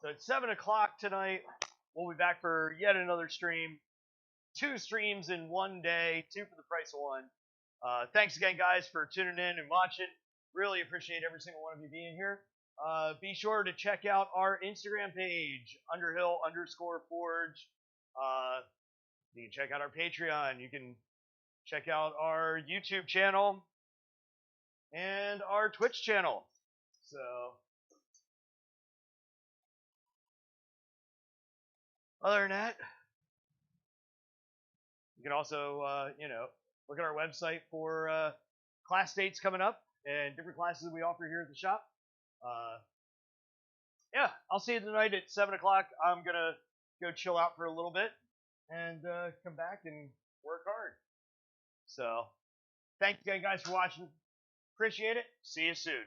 So, at 7 o'clock tonight, we'll be back for yet another stream. 2 streams in one day, 2 for the price of 1. Thanks again, guys, for tuning in and watching. Really appreciate every single one of you being here. Be sure to check out our Instagram page, Underhill_Forge. You can check out our Patreon. You can check out our YouTube channel and our Twitch channel. So, other than that, you can also, look at our website for class dates coming up and different classes we offer here at the shop. Yeah, I'll see you tonight at 7 o'clock. I'm going to go chill out for a little bit and come back and work hard. So, thank you guys for watching. Appreciate it. See you soon.